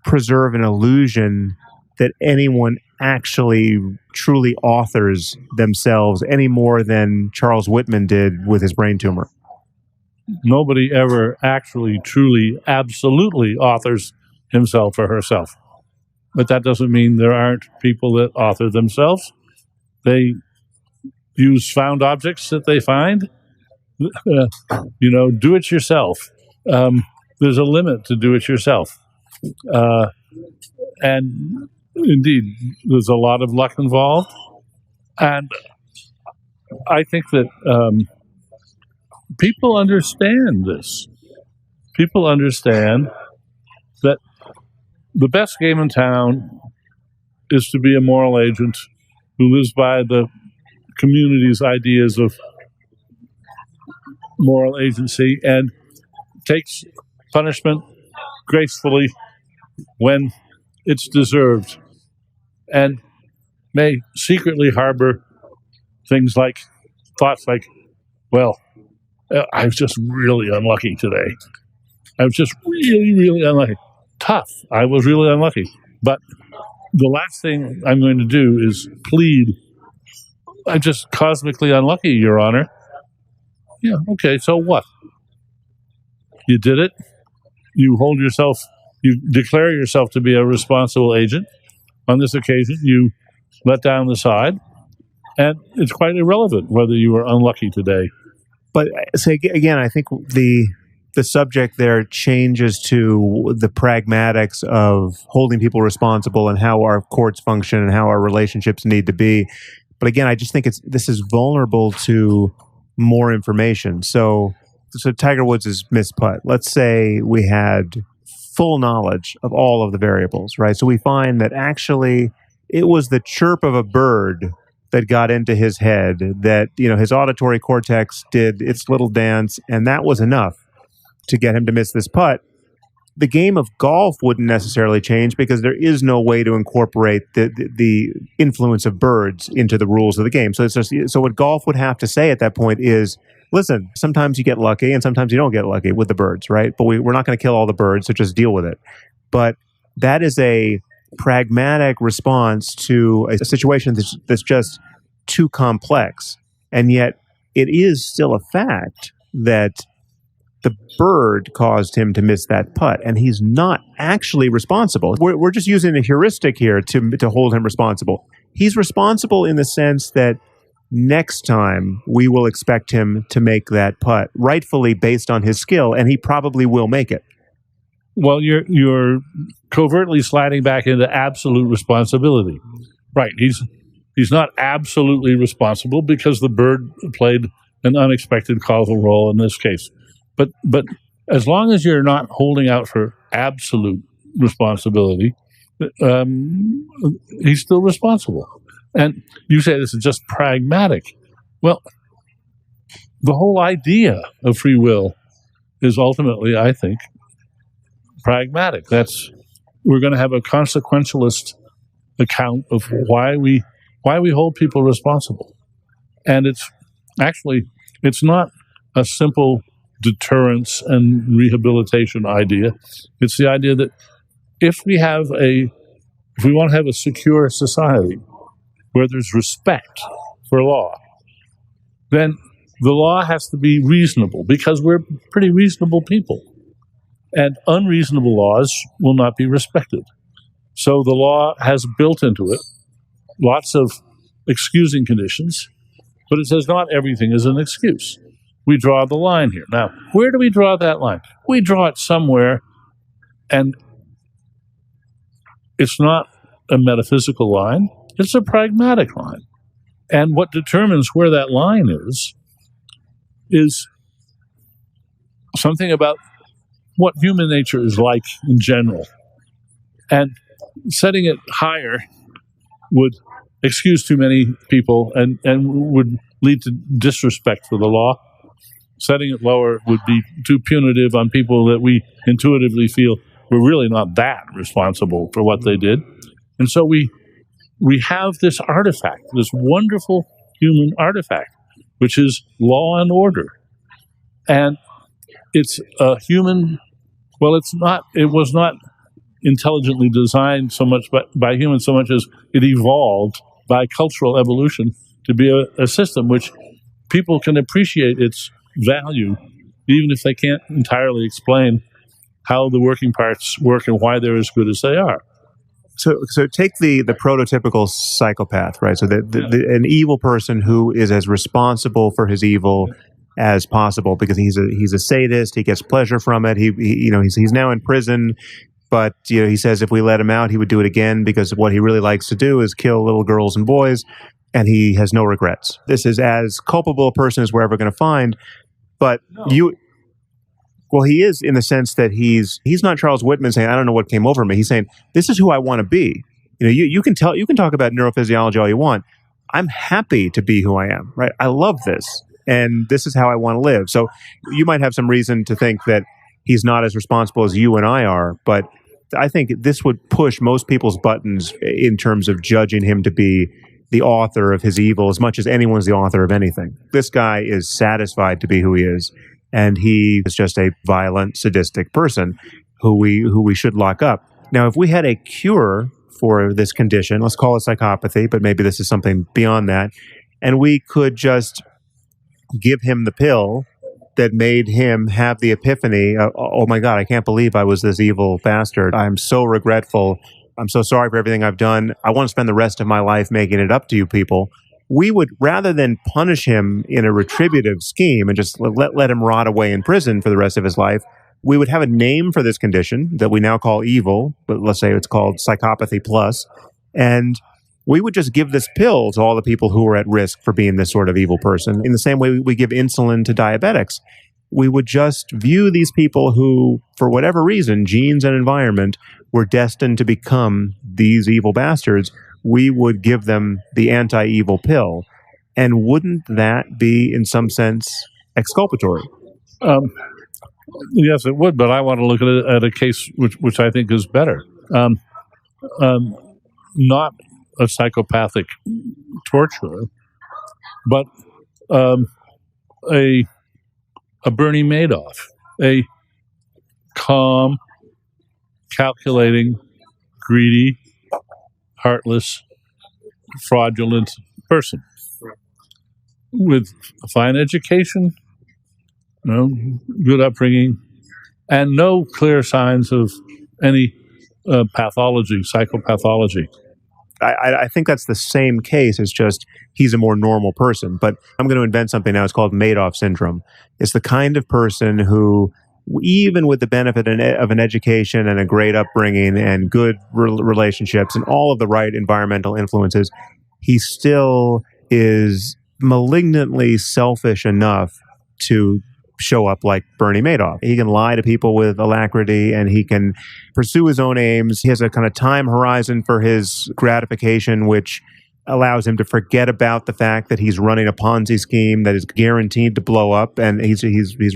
preserve an illusion that anyone actually truly authors themselves any more than Charles Whitman did with his brain tumor. Nobody ever actually, truly, absolutely authors himself or herself. But that doesn't mean there aren't people that author themselves. They use found objects that they find. Do it yourself. There's a limit to do it yourself. And indeed, there's a lot of luck involved. And I think that people understand this. People understand that the best game in town is to be a moral agent who lives by the community's ideas of moral agency and takes punishment gracefully when it's deserved, and may secretly harbor thoughts like, well, I was just really unlucky today. I was just really, really unlucky. Tough. I was really unlucky. But the last thing I'm going to do is plead, I'm just cosmically unlucky, Your Honor. Yeah, okay, so what? You did it. You declare yourself to be a responsible agent. On this occasion, you let down the side, and it's quite irrelevant whether you were unlucky today. But again, I think the subject there changes to the pragmatics of holding people responsible and how our courts function and how our relationships need to be. But again, I just think this is vulnerable to more information. So Tiger Woods' missed putt. Let's say we had full knowledge of all of the variables, right? So we find that actually it was the chirp of a bird that got into his head, that his auditory cortex did its little dance, and that was enough to get him to miss this putt. The game of golf wouldn't necessarily change because there is no way to incorporate the influence of birds into the rules of the game. So what golf would have to say at that point is, listen, sometimes you get lucky and sometimes you don't get lucky with the birds, right? But we're not going to kill all the birds, so just deal with it. But that is a pragmatic response to a situation that's just too complex. And yet it is still a fact that the bird caused him to miss that putt, and he's not actually responsible. We're just using a heuristic here to hold him responsible. He's responsible in the sense that next time we will expect him to make that putt, rightfully based on his skill, and he probably will make it. Well, you're covertly sliding back into absolute responsibility. Right. He's not absolutely responsible because the bird played an unexpected causal role in this case. But as long as you're not holding out for absolute responsibility, he's still responsible. And you say this is just pragmatic. Well, the whole idea of free will is ultimately, I think, pragmatic. We're going to have a consequentialist account of why we hold people responsible. And it's not a simple deterrence and rehabilitation idea. It's the idea that if we want to have a secure society where there's respect for law, then the law has to be reasonable because we're pretty reasonable people. And unreasonable laws will not be respected. So the law has built into it lots of excusing conditions, but it says not everything is an excuse. We draw the line here. Now, where do we draw that line? We draw it somewhere, and it's not a metaphysical line, it's a pragmatic line. And what determines where that line is something about what human nature is like in general. And setting it higher would excuse too many people and would lead to disrespect for the law. Setting it lower would be too punitive on people that we intuitively feel were really not that responsible for what they did. And so we have this artifact, this wonderful human artifact, which is law and order. And it's a human, well, it was not intelligently designed so much by humans so much as it evolved by cultural evolution to be a system which people can appreciate its value, even if they can't entirely explain how the working parts work and why they're as good as they are. So take the prototypical psychopath, right? So an evil person who is as responsible for his evil as possible because he's a sadist. He gets pleasure from it. He's now in prison, but he says if we let him out, he would do it again because what he really likes to do is kill little girls and boys, and he has no regrets. This is as culpable a person as we're ever going to find. But well, he is in the sense that he's not Charles Whitman saying, I don't know what came over me. He's saying, this is who I want to be. You can talk about neurophysiology all you want. I'm happy to be who I am, right? I love this. And this is how I want to live. So you might have some reason to think that he's not as responsible as you and I are, but I think this would push most people's buttons in terms of judging him to be the author of his evil as much as anyone's the author of anything. This guy is satisfied to be who he is. And he is just a violent, sadistic person who we should lock up. Now, if we had a cure for this condition, let's call it psychopathy, but maybe this is something beyond that, and we could just give him the pill that made him have the epiphany, oh my God, I can't believe I was this evil bastard. I'm so regretful. I'm so sorry for everything I've done. I want to spend the rest of my life making it up to you people. We would, rather than punish him in a retributive scheme and just let him rot away in prison for the rest of his life, we would have a name for this condition that we now call evil, but let's say it's called psychopathy plus, and we would just give this pill to all the people who are at risk for being this sort of evil person. In the same way we give insulin to diabetics, we would just view these people who, for whatever reason, genes and environment, were destined to become these evil bastards. We would give them the anti-evil pill. And wouldn't that be, in some sense, exculpatory? Yes, it would, but I want to look at a case which I think is better. Not a psychopathic torturer, but a Bernie Madoff, a calm, calculating, greedy, heartless, fraudulent person with a fine education, good upbringing, and no clear signs of any pathology, psychopathology. I think that's the same case. It's just he's a more normal person. But I'm going to invent something now. It's called Madoff syndrome. It's the kind of person who, even with the benefit of an education and a great upbringing and good relationships and all of the right environmental influences, he still is malignantly selfish enough to show up like Bernie Madoff. He can lie to people with alacrity and he can pursue his own aims. He has a kind of time horizon for his gratification, which allows him to forget about the fact that he's running a Ponzi scheme that is guaranteed to blow up, and he's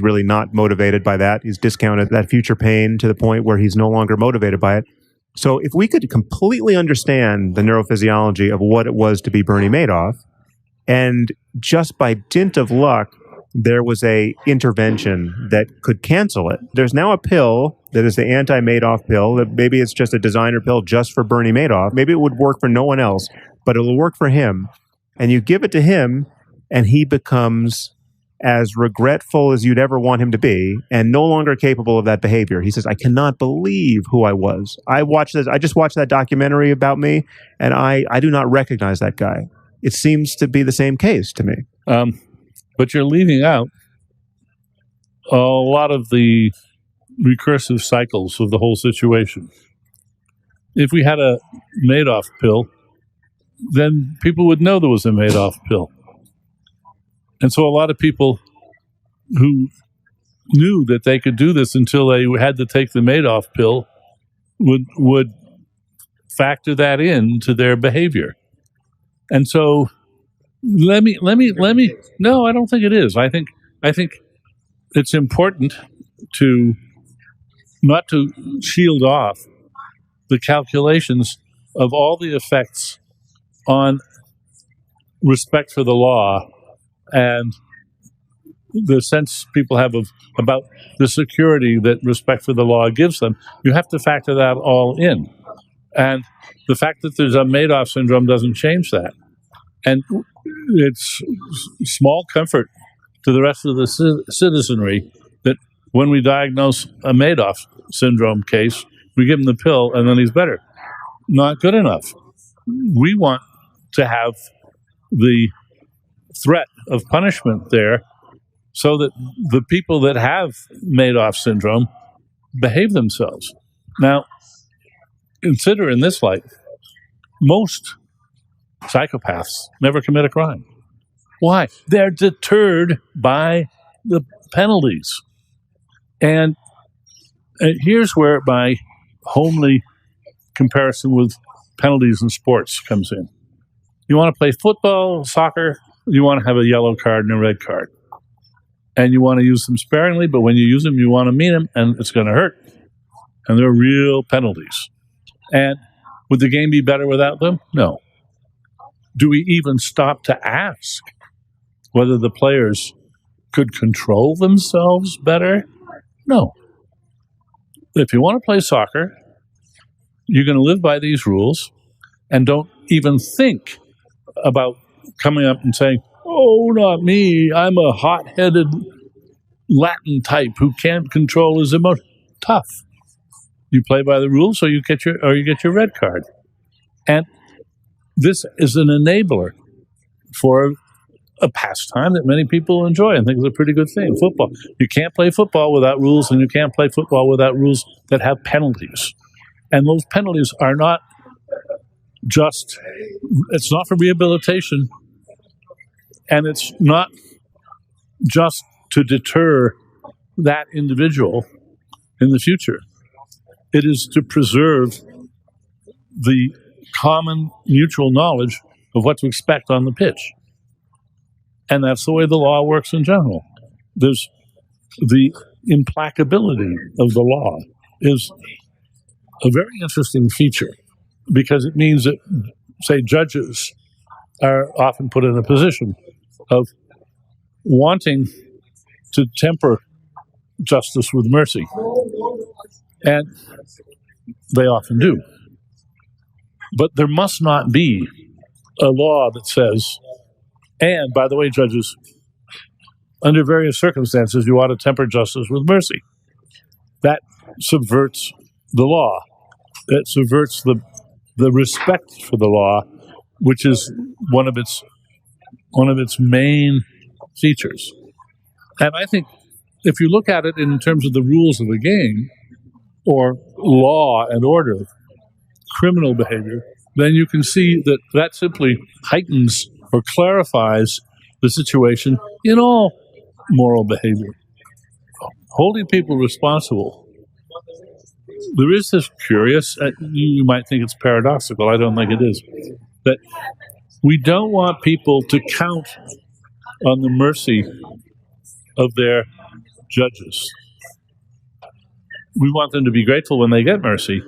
really not motivated by that. He's discounted that future pain to the point where he's no longer motivated by it. So if we could completely understand the neurophysiology of what it was to be Bernie Madoff, and just by dint of luck, there was a intervention that could cancel it. There's now a pill that is the anti-Madoff pill. That maybe it's just a designer pill just for Bernie Madoff. Maybe it would work for no one else, but it will work for him. And you give it to him, and he becomes as regretful as you'd ever want him to be, and no longer capable of that behavior. He says, I cannot believe who I was. I just watched that documentary about me, and I do not recognize that guy. it seems to be the same case to me. But you're leaving out a lot of the recursive cycles of the whole situation. If we had a Madoff pill, then people would know there was a Madoff pill. And so a lot of people who knew that they could do this until they had to take the Madoff pill would factor that into their behavior. And so let me no, I don't think it is. I think it's important to not to shield off the calculations of all the effects on respect for the law and the sense people have about the security that respect for the law gives them. You have to factor that all in. And the fact that there's a Madoff syndrome doesn't change that. And it's small comfort to the rest of the citizenry that when we diagnose a Madoff syndrome case, we give him the pill and then he's better. Not good enough. We want to have the threat of punishment there so that the people that have Madoff syndrome behave themselves. Now, consider in this light, most psychopaths never commit a crime. Why? They're deterred by the penalties. And here's where my homely comparison with penalties in sports comes in. You want to play football, soccer, you want to have a yellow card and a red card. And you want to use them sparingly, but when you use them, you want to mean them, and it's going to hurt. And they're real penalties. And would the game be better without them? No. Do we even stop to ask whether the players could control themselves better? No. If you want to play soccer, you're going to live by these rules and don't even think about coming up and saying, oh, not me. I'm a hot-headed Latin type who can't control his emotions. Tough. You play by the rules, or you get your red card. And this is an enabler for a pastime that many people enjoy and think is a pretty good thing. Football. You can't play football without rules, and you can't play football without rules that have penalties. And those penalties are not just, it's not for rehabilitation, and it's not just to deter that individual in the future. It is to preserve the common mutual knowledge of what to expect on the pitch. And that's the way the law works in general. There's the implacability of the law is a very interesting feature because it means that, say, judges are often put in a position of wanting to temper justice with mercy. And they often do. But there must not be a law that says, and by the way, judges, under various circumstances, you ought to temper justice with mercy. That subverts the law. It subverts the respect for the law, which is one of its main features. And I think if you look at it in terms of the rules of the game, or law and order, criminal behavior, then you can see that that simply heightens or clarifies the situation in all moral behavior. Holding people responsible. There is this curious, you might think it's paradoxical, I don't think it is, that we don't want people to count on the mercy of their judges. We want them to be grateful when they get mercy.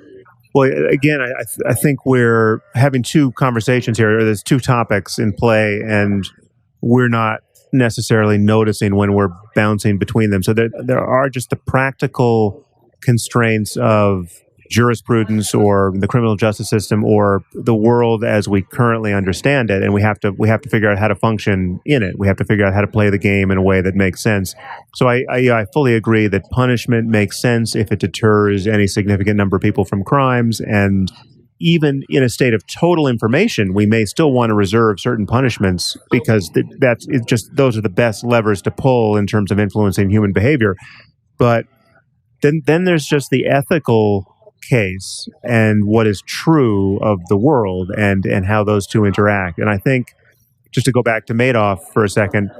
Well, again, I think we're having two conversations here. There's two topics in play, and we're not necessarily noticing when we're bouncing between them. So there are just the practical constraints of jurisprudence or the criminal justice system or the world as we currently understand it, and we have to figure out how to function in it. We have to figure out how to play the game in a way that makes sense. So I fully agree that punishment makes sense if it deters any significant number of people from crimes, and even in a state of total information, we may still want to reserve certain punishments because that's it. Just those are the best levers to pull in terms of influencing human behavior. But then there's just the ethical case and what is true of the world and how those two interact. And I think, just to go back to Madoff for a second,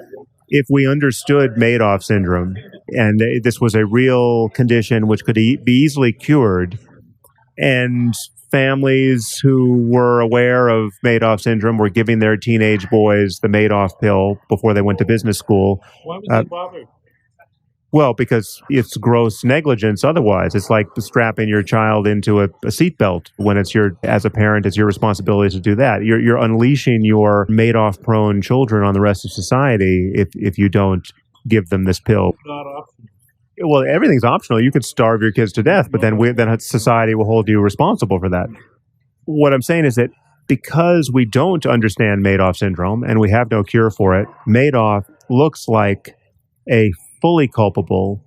if we understood Madoff syndrome and this was a real condition which could be easily cured, and families who were aware of Madoff syndrome were giving their teenage boys the Madoff pill before they went to business school. Why would they bother? Well, because it's gross negligence otherwise. It's like strapping your child into a seatbelt when it's as a parent, it's your responsibility to do that. You're unleashing your Madoff-prone children on the rest of society if you don't give them this pill. Not optional. Well, everything's optional. You could starve your kids to death, but then society will hold you responsible for that. What I'm saying is that because we don't understand Madoff syndrome and we have no cure for it, Madoff looks like a fully culpable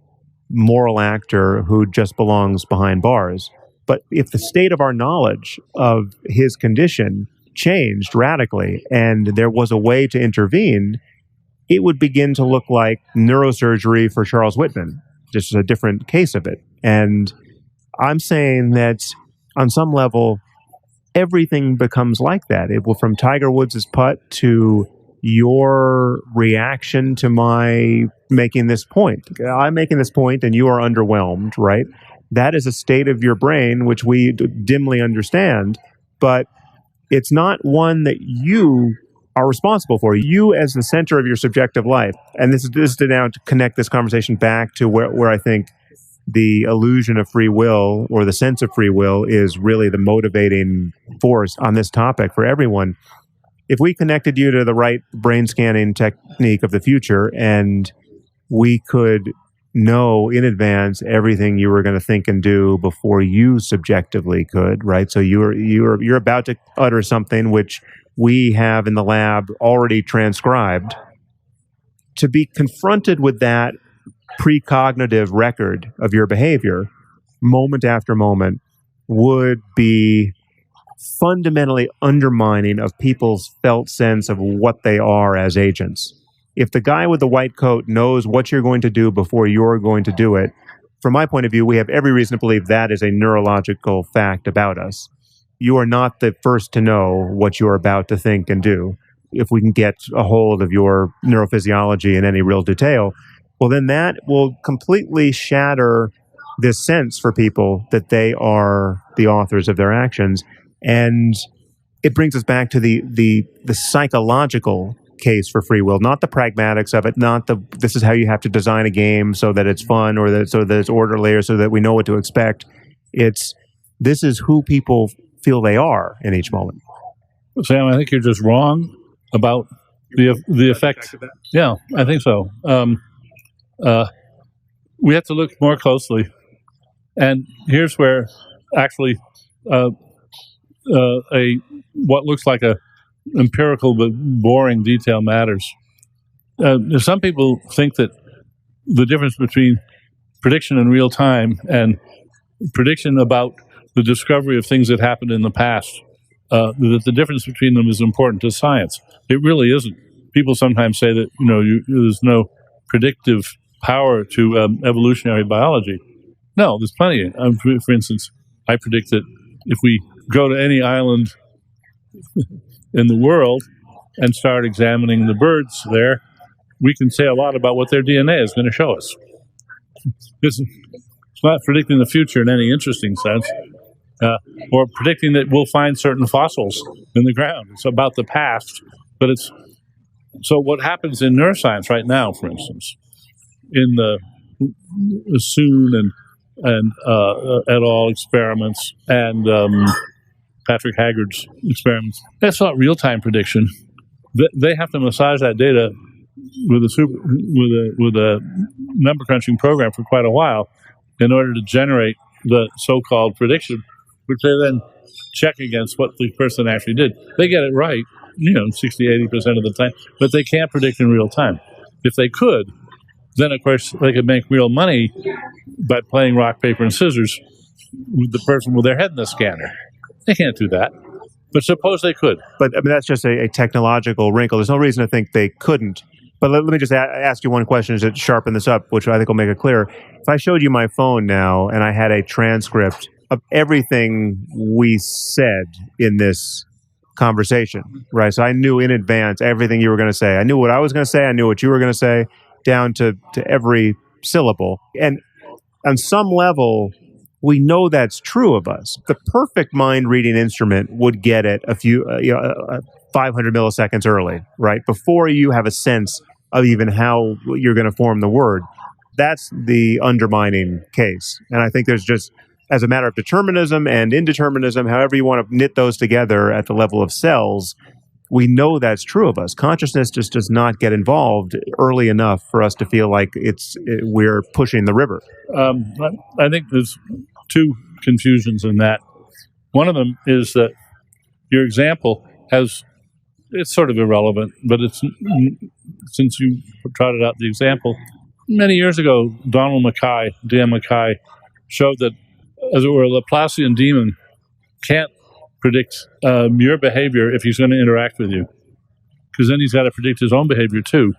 moral actor who just belongs behind bars. But if the state of our knowledge of his condition changed radically and there was a way to intervene, it would begin to look like neurosurgery for Charles Whitman, just a different case of it. And I'm saying that on some level, everything becomes like that. It will, from Tiger Woods' putt to your reaction to my making this point. I'm making this point and you are underwhelmed, right? That is a state of your brain which we dimly understand, but it's not one that you are responsible for. You as the center of your subjective life. And this is to now to connect this conversation back to where I think the illusion of free will or the sense of free will is really the motivating force on this topic for everyone. If we connected you to the right brain scanning technique of the future and we could know in advance everything you were going to think and do before you subjectively could, right? So you're about to utter something which we have in the lab already transcribed. To be confronted with that precognitive record of your behavior moment after moment would be fundamentally undermining of people's felt sense of what they are as agents. If the guy with the white coat knows what you're going to do before you're going to do it, from my point of view, we have every reason to believe that is a neurological fact about us. You are not the first to know what you're about to think and do. If we can get a hold of your neurophysiology in any real detail, well, then that will completely shatter this sense for people that they are the authors of their actions. And it brings us back to the psychological case for free will, not the pragmatics of it, not this is how you have to design a game so that it's fun or so that it's orderly or so that we know what to expect. This is who people feel they are in each moment. Sam, I think you're just wrong about the effect. Yeah, I think so. We have to look more closely. And here's where actually what looks like a empirical but boring detail matters. Some people think that the difference between prediction in real time and prediction about the discovery of things that happened in the past, that the difference between them is important to science. It really isn't. People sometimes say that there's no predictive power to evolutionary biology. No, there's plenty. For instance, I predict that if we go to any island in the world and start examining the birds there, we can say a lot about what their DNA is going to show us. It's not predicting the future in any interesting sense, or predicting that we'll find certain fossils in the ground. It's about the past, but so what happens in neuroscience right now, for instance, in the Soon and et al. Experiments and Patrick Haggard's experiments, that's not real-time prediction. They have to massage that data with a number crunching program for quite a while in order to generate the so-called prediction, which they then check against what the person actually did. They get it right, 60-80% of the time, but they can't predict in real time. If they could, then of course they could make real money by playing rock, paper, and scissors with the person with their head in the scanner. They can't do that. But suppose they could. But I mean, that's just a technological wrinkle. There's no reason to think they couldn't. But let me just ask you one question to sharpen this up, which I think will make it clear. If I showed you my phone now and I had a transcript of everything we said in this conversation, right? So I knew in advance everything you were going to say. I knew what I was going to say. I knew what you were going to say, down to every syllable. And on some level, we know that's true of us. The perfect mind reading instrument would get it a few, 500 milliseconds early, right? Before you have a sense of even how you're going to form the word. That's the undermining case. And I think there's just, as a matter of determinism and indeterminism, however you want to knit those together at the level of cells, we know that's true of us. Consciousness just does not get involved early enough for us to feel like we're pushing the river. I think there's two confusions in that. One of them is that your example it's sort of irrelevant, but since you trotted out the example, many years ago, Dan Mackay, showed that, as it were, a Laplacian demon can't predict your behavior if he's going to interact with you, because then he's got to predict his own behavior too.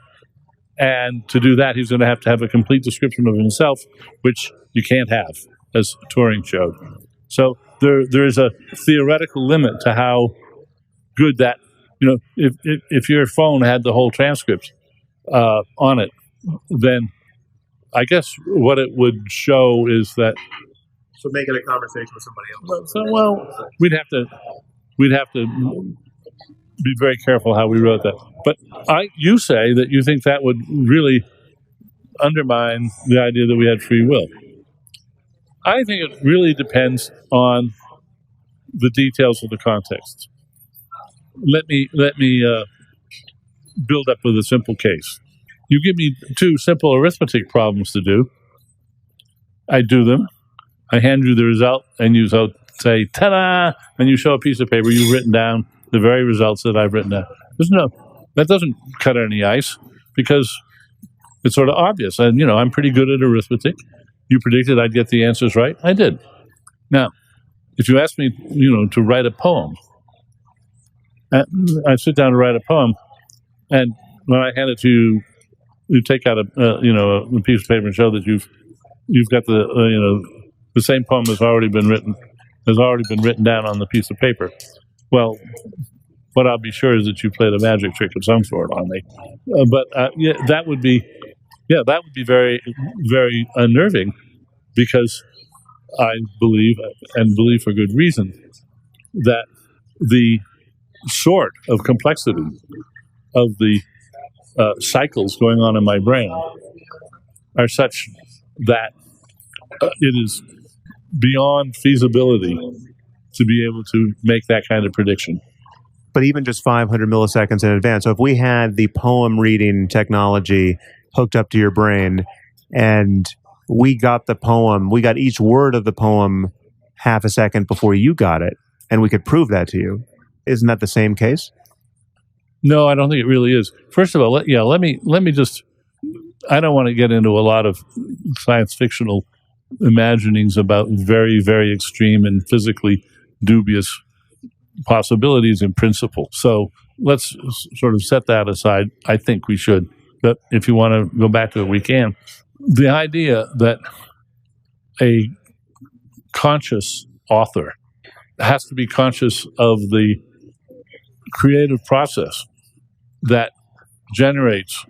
And to do that, he's going to have a complete description of himself, which you can't have, as Turing showed. So there is a theoretical limit to how good that, if your phone had the whole transcript on it, then I guess what it would show is that. So make it a conversation with somebody else. Well, we'd have to be very careful how we wrote that. But you say that you think that would really undermine the idea that we had free will. I think it really depends on the details of the context. Let me build up with a simple case. You give me two simple arithmetic problems to do. I do them. I hand you the result, and you say, ta-da, and you show a piece of paper you've written down the very results that I've written down. That doesn't cut any ice, because it's sort of obvious. And, I'm pretty good at arithmetic. You predicted I'd get the answers right. I did. Now, if you ask me, to write a poem, I sit down to write a poem, and when I hand it to you, you take out a piece of paper and show that you've got the same poem has already been written down on the piece of paper. Well, what I'll be sure is that you played a magic trick of some sort on me. That would be very, very unnerving, because I believe, and believe for good reason, that the sort of complexity of the cycles going on in my brain are such that it is beyond feasibility to be able to make that kind of prediction. But even just 500 milliseconds in advance. So if we had the poem reading technology hooked up to your brain, and we got the poem, we got each word of the poem half a second before you got it, and we could prove that to you, isn't that the same case? No, I don't think it really is. First of all, let me just, I don't want to get into a lot of science fictional imaginings about very, very extreme and physically dubious possibilities in principle. So let's sort of set that aside. I think we should. But if you want to go back to it, we can. The idea that a conscious author has to be conscious of the creative process that generates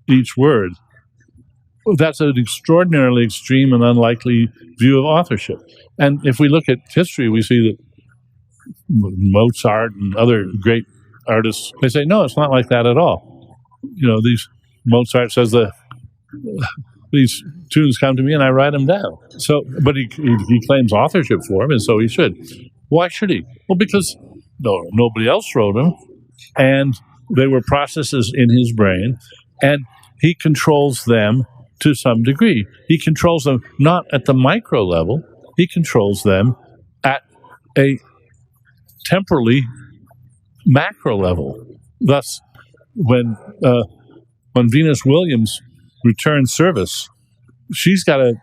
each word, that's an extraordinarily extreme and unlikely view of authorship. And if we look at history, we see that Mozart and other great artists, they say, no, it's not like that at all. Mozart says these tunes come to me and I write them down. So, but he claims authorship for them, and so he should. Why should he? Well, because nobody else wrote them, and they were processes in his brain, and he controls them to some degree. He controls them not at the micro level, he controls them at a temporally macro level. Thus, when Venus Williams returns service, she's got to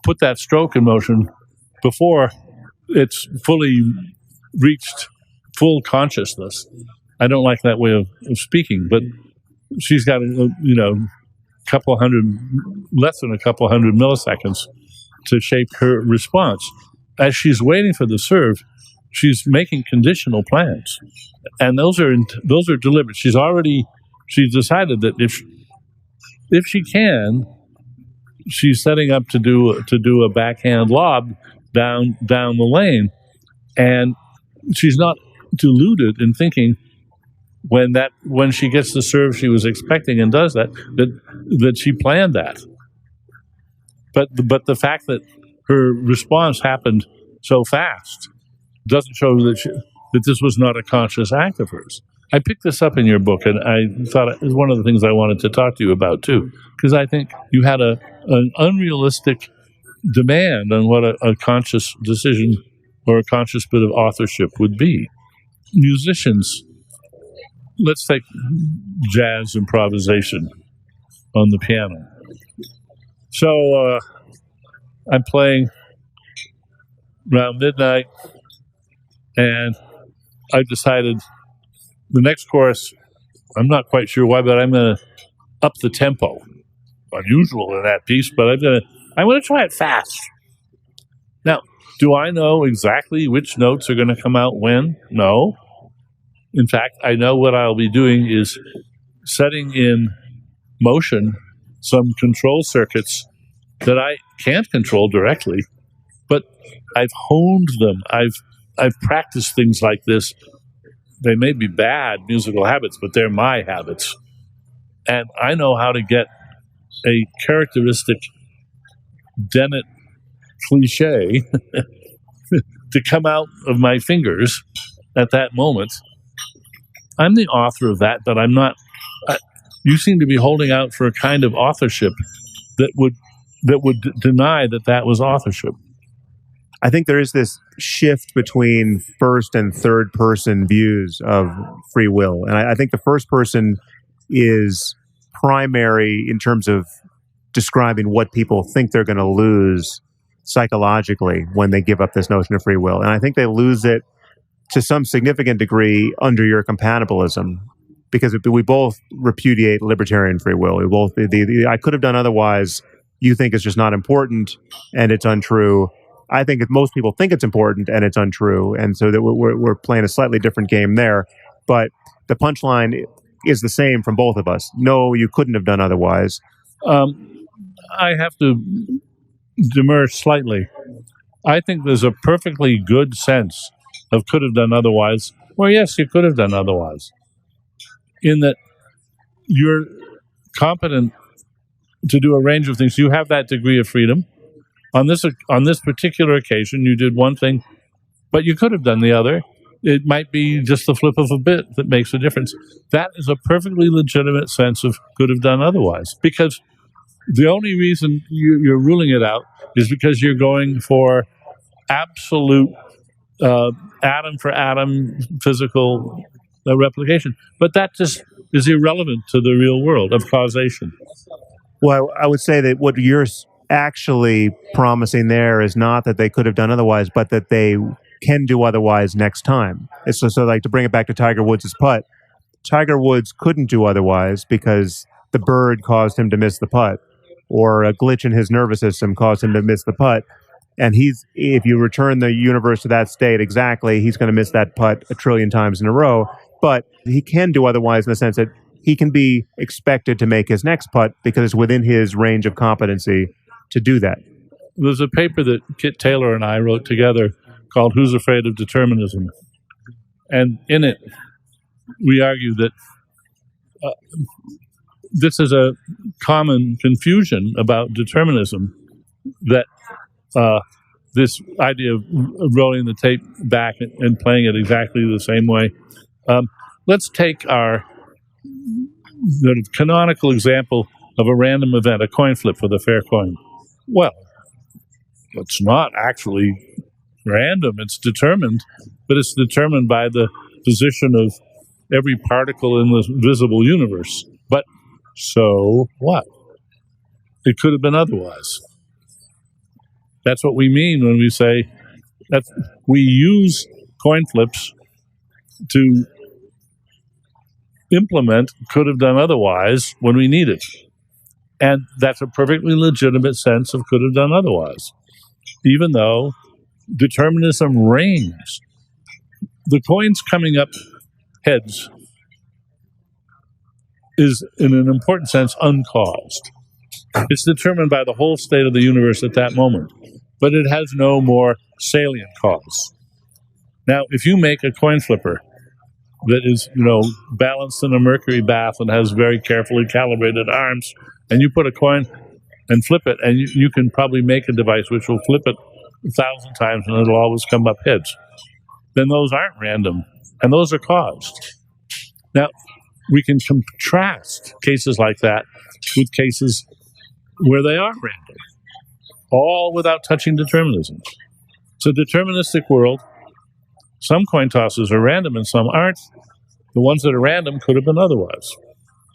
put that stroke in motion before it's fully reached full consciousness. I don't like that way of speaking, but she's got less than a couple hundred milliseconds to shape her response. As she's waiting for the serve, she's making conditional plans, and those are deliberate. She's decided that if she can, she's setting up to do a backhand lob down the lane, and she's not deluded in thinking when she gets the serve she was expecting and does that she planned that. But the fact that her response happened so fast doesn't show that this was not a conscious act of hers. I picked this up in your book, and I thought it was one of the things I wanted to talk to you about too, because I think you had an unrealistic demand on what a conscious decision or a conscious bit of authorship would be. Musicians, let's take jazz improvisation on the piano. So I'm playing around midnight, and I've decided the next chorus, I'm not quite sure why, but I'm going to up the tempo. Unusual in that piece, but I'm going to try it fast. Now, do I know exactly which notes are going to come out when? No. In fact, I know what I'll be doing is setting in motion some control circuits that I can't control directly, but I've honed them. I've practiced things like this. They may be bad musical habits, but they're my habits. And I know how to get a characteristic Dennett cliche to come out of my fingers at that moment. I'm the author of that, but I'm not. You seem to be holding out for a kind of authorship that would deny that was authorship. I think there is this shift between first and third person views of free will. And I think the first person is primary in terms of describing what people think they're going to lose psychologically when they give up this notion of free will. And I think they lose it to some significant degree under your compatibilism, because we both repudiate libertarian free will. We both, I could have done otherwise, you think is just not important and it's untrue. I think most people think it's important and it's untrue. And so that we're playing a slightly different game there. But the punchline is the same from both of us. No, you couldn't have done otherwise. I have to demur slightly. I think there's a perfectly good sense of could have done otherwise. Well, yes, you could have done otherwise. In that you're competent to do a range of things. You have that degree of freedom. On this particular occasion, you did one thing, but you could have done the other. It might be just the flip of a bit that makes a difference. That is a perfectly legitimate sense of could have done otherwise, because the only reason you're ruling it out is because you're going for absolute atom for atom physical replication. But that just is irrelevant to the real world of causation. Well, I would say that what you're actually promising there is not that they could have done otherwise, but that they can do otherwise next time. So like to bring it back to Tiger Woods' putt, Tiger Woods couldn't do otherwise because the bird caused him to miss the putt, or a glitch in his nervous system caused him to miss the putt. And if you return the universe to that state exactly, he's going to miss that putt a trillion times in a row. But he can do otherwise in the sense that he can be expected to make his next putt because it's within his range of competency to do that. There's a paper that Kit Taylor and I wrote together called Who's Afraid of Determinism? And in it, we argue that this is a common confusion about determinism, that this idea of rolling the tape back and playing it exactly the same way. Let's take the canonical example of a random event, a coin flip with a fair coin. Well, it's not actually random, it's determined, but it's determined by the position of every particle in the visible universe. But so what? It could have been otherwise. That's what we mean when we say that we use coin flips to implement could have done otherwise when we need it. And that's a perfectly legitimate sense of could have done otherwise, even though determinism reigns. The coins coming up heads is, in an important sense, uncaused. It's determined by the whole state of the universe at that moment, but it has no more salient cause. Now, if you make a coin flipper that is, balanced in a mercury bath and has very carefully calibrated arms, and you put a coin and flip it, and you can probably make a device which will flip it 1,000 times and it'll always come up heads, then those aren't random, and those are caused. Now, we can contrast cases like that with cases where they are random, all without touching determinism. It's a deterministic world. Some coin tosses are random and some aren't. The ones that are random could have been otherwise.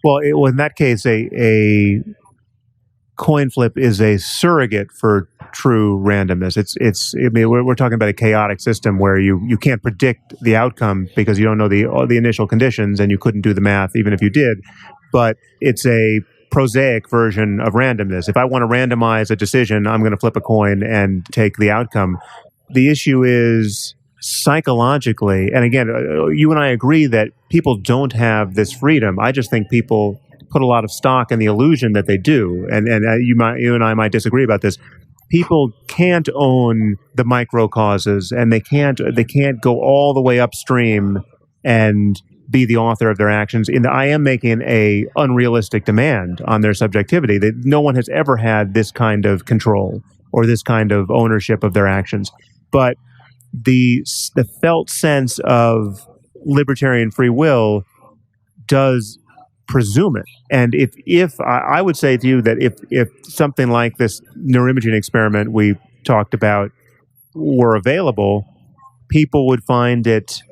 Well, in that case, a coin flip is a surrogate for true randomness. We're talking about a chaotic system where you can't predict the outcome because you don't know the initial conditions, and you couldn't do the math even if you did. But it's a prosaic version of randomness. If I want to randomize a decision, I'm going to flip a coin and take the outcome. The issue is psychologically, and again, you and I agree that people don't have this freedom. I just think people put a lot of stock in the illusion that they do, and you and I might disagree about this. People can't own the micro causes, and they can't go all the way upstream and be the author of their actions. I am making a unrealistic demand on their subjectivity. That no one has ever had this kind of control or this kind of ownership of their actions. But the felt sense of libertarian free will does presume it. And if I would say to you that if something like this neuroimaging experiment we talked about were available, people would find it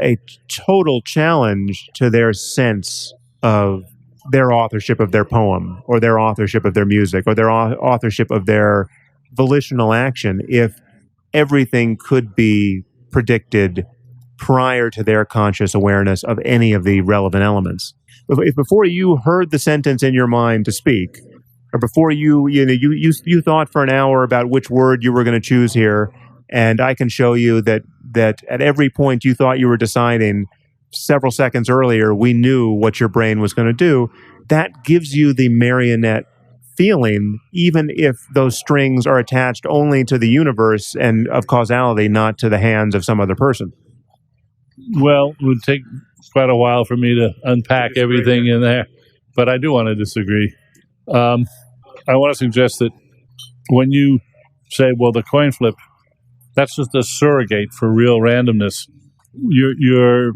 a total challenge to their sense of their authorship of their poem, or their authorship of their music, or their authorship of their volitional action if everything could be predicted prior to their conscious awareness of any of the relevant elements. If before you heard the sentence in your mind to speak, or before you thought for an hour about which word you were going to choose here, and I can show you that at every point you thought you were deciding, several seconds earlier, we knew what your brain was going to do, that gives you the marionette feeling, even if those strings are attached only to the universe and of causality, not to the hands of some other person. Well, it would take quite a while for me to unpack everything in there, but I do want to disagree. I want to suggest that when you say, well, the coin flip, that's just a surrogate for real randomness, you're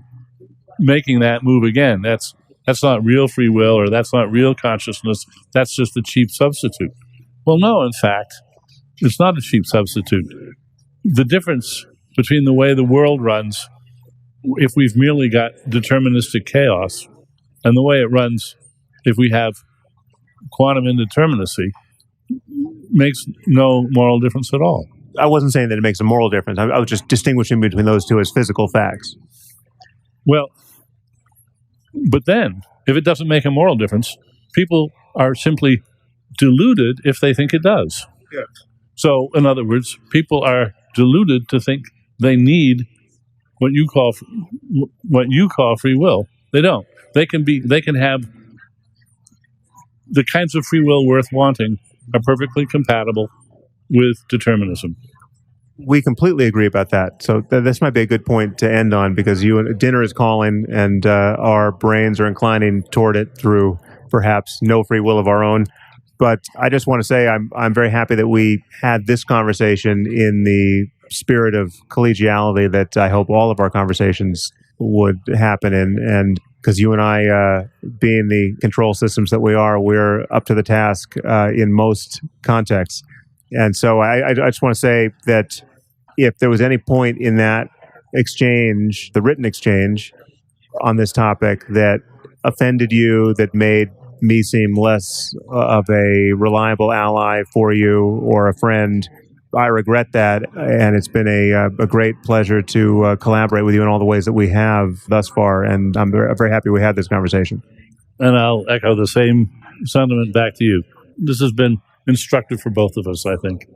making that move again. That's not real free will, or that's not real consciousness. That's just a cheap substitute. Well, no, in fact, it's not a cheap substitute. The difference between the way the world runs, if we've merely got deterministic chaos, and the way it runs if we have quantum indeterminacy, makes no moral difference at all. I wasn't saying that it makes a moral difference. I was just distinguishing between those two as physical facts. Well, but then, if it doesn't make a moral difference, people are simply deluded if they think it does. Yeah. So, in other words, people are deluded to think they need what you call free will. They don't. They can have the kinds of free will worth wanting are perfectly compatible with determinism. We completely agree about that. So this might be a good point to end on, because dinner is calling, and our brains are inclining toward it through perhaps no free will of our own. But I just want to say I'm very happy that we had this conversation in the spirit of collegiality that I hope all of our conversations would happen in. And because you and I, being the control systems that we are, we're up to the task in most contexts. And so I just want to say that if there was any point in that exchange, the written exchange on this topic, that offended you, that made me seem less of a reliable ally for you or a friend, I regret that, and it's been a great pleasure to collaborate with you in all the ways that we have thus far, and I'm very happy we had this conversation. And I'll echo the same sentiment back to you. This has been instructive for both of us, I think.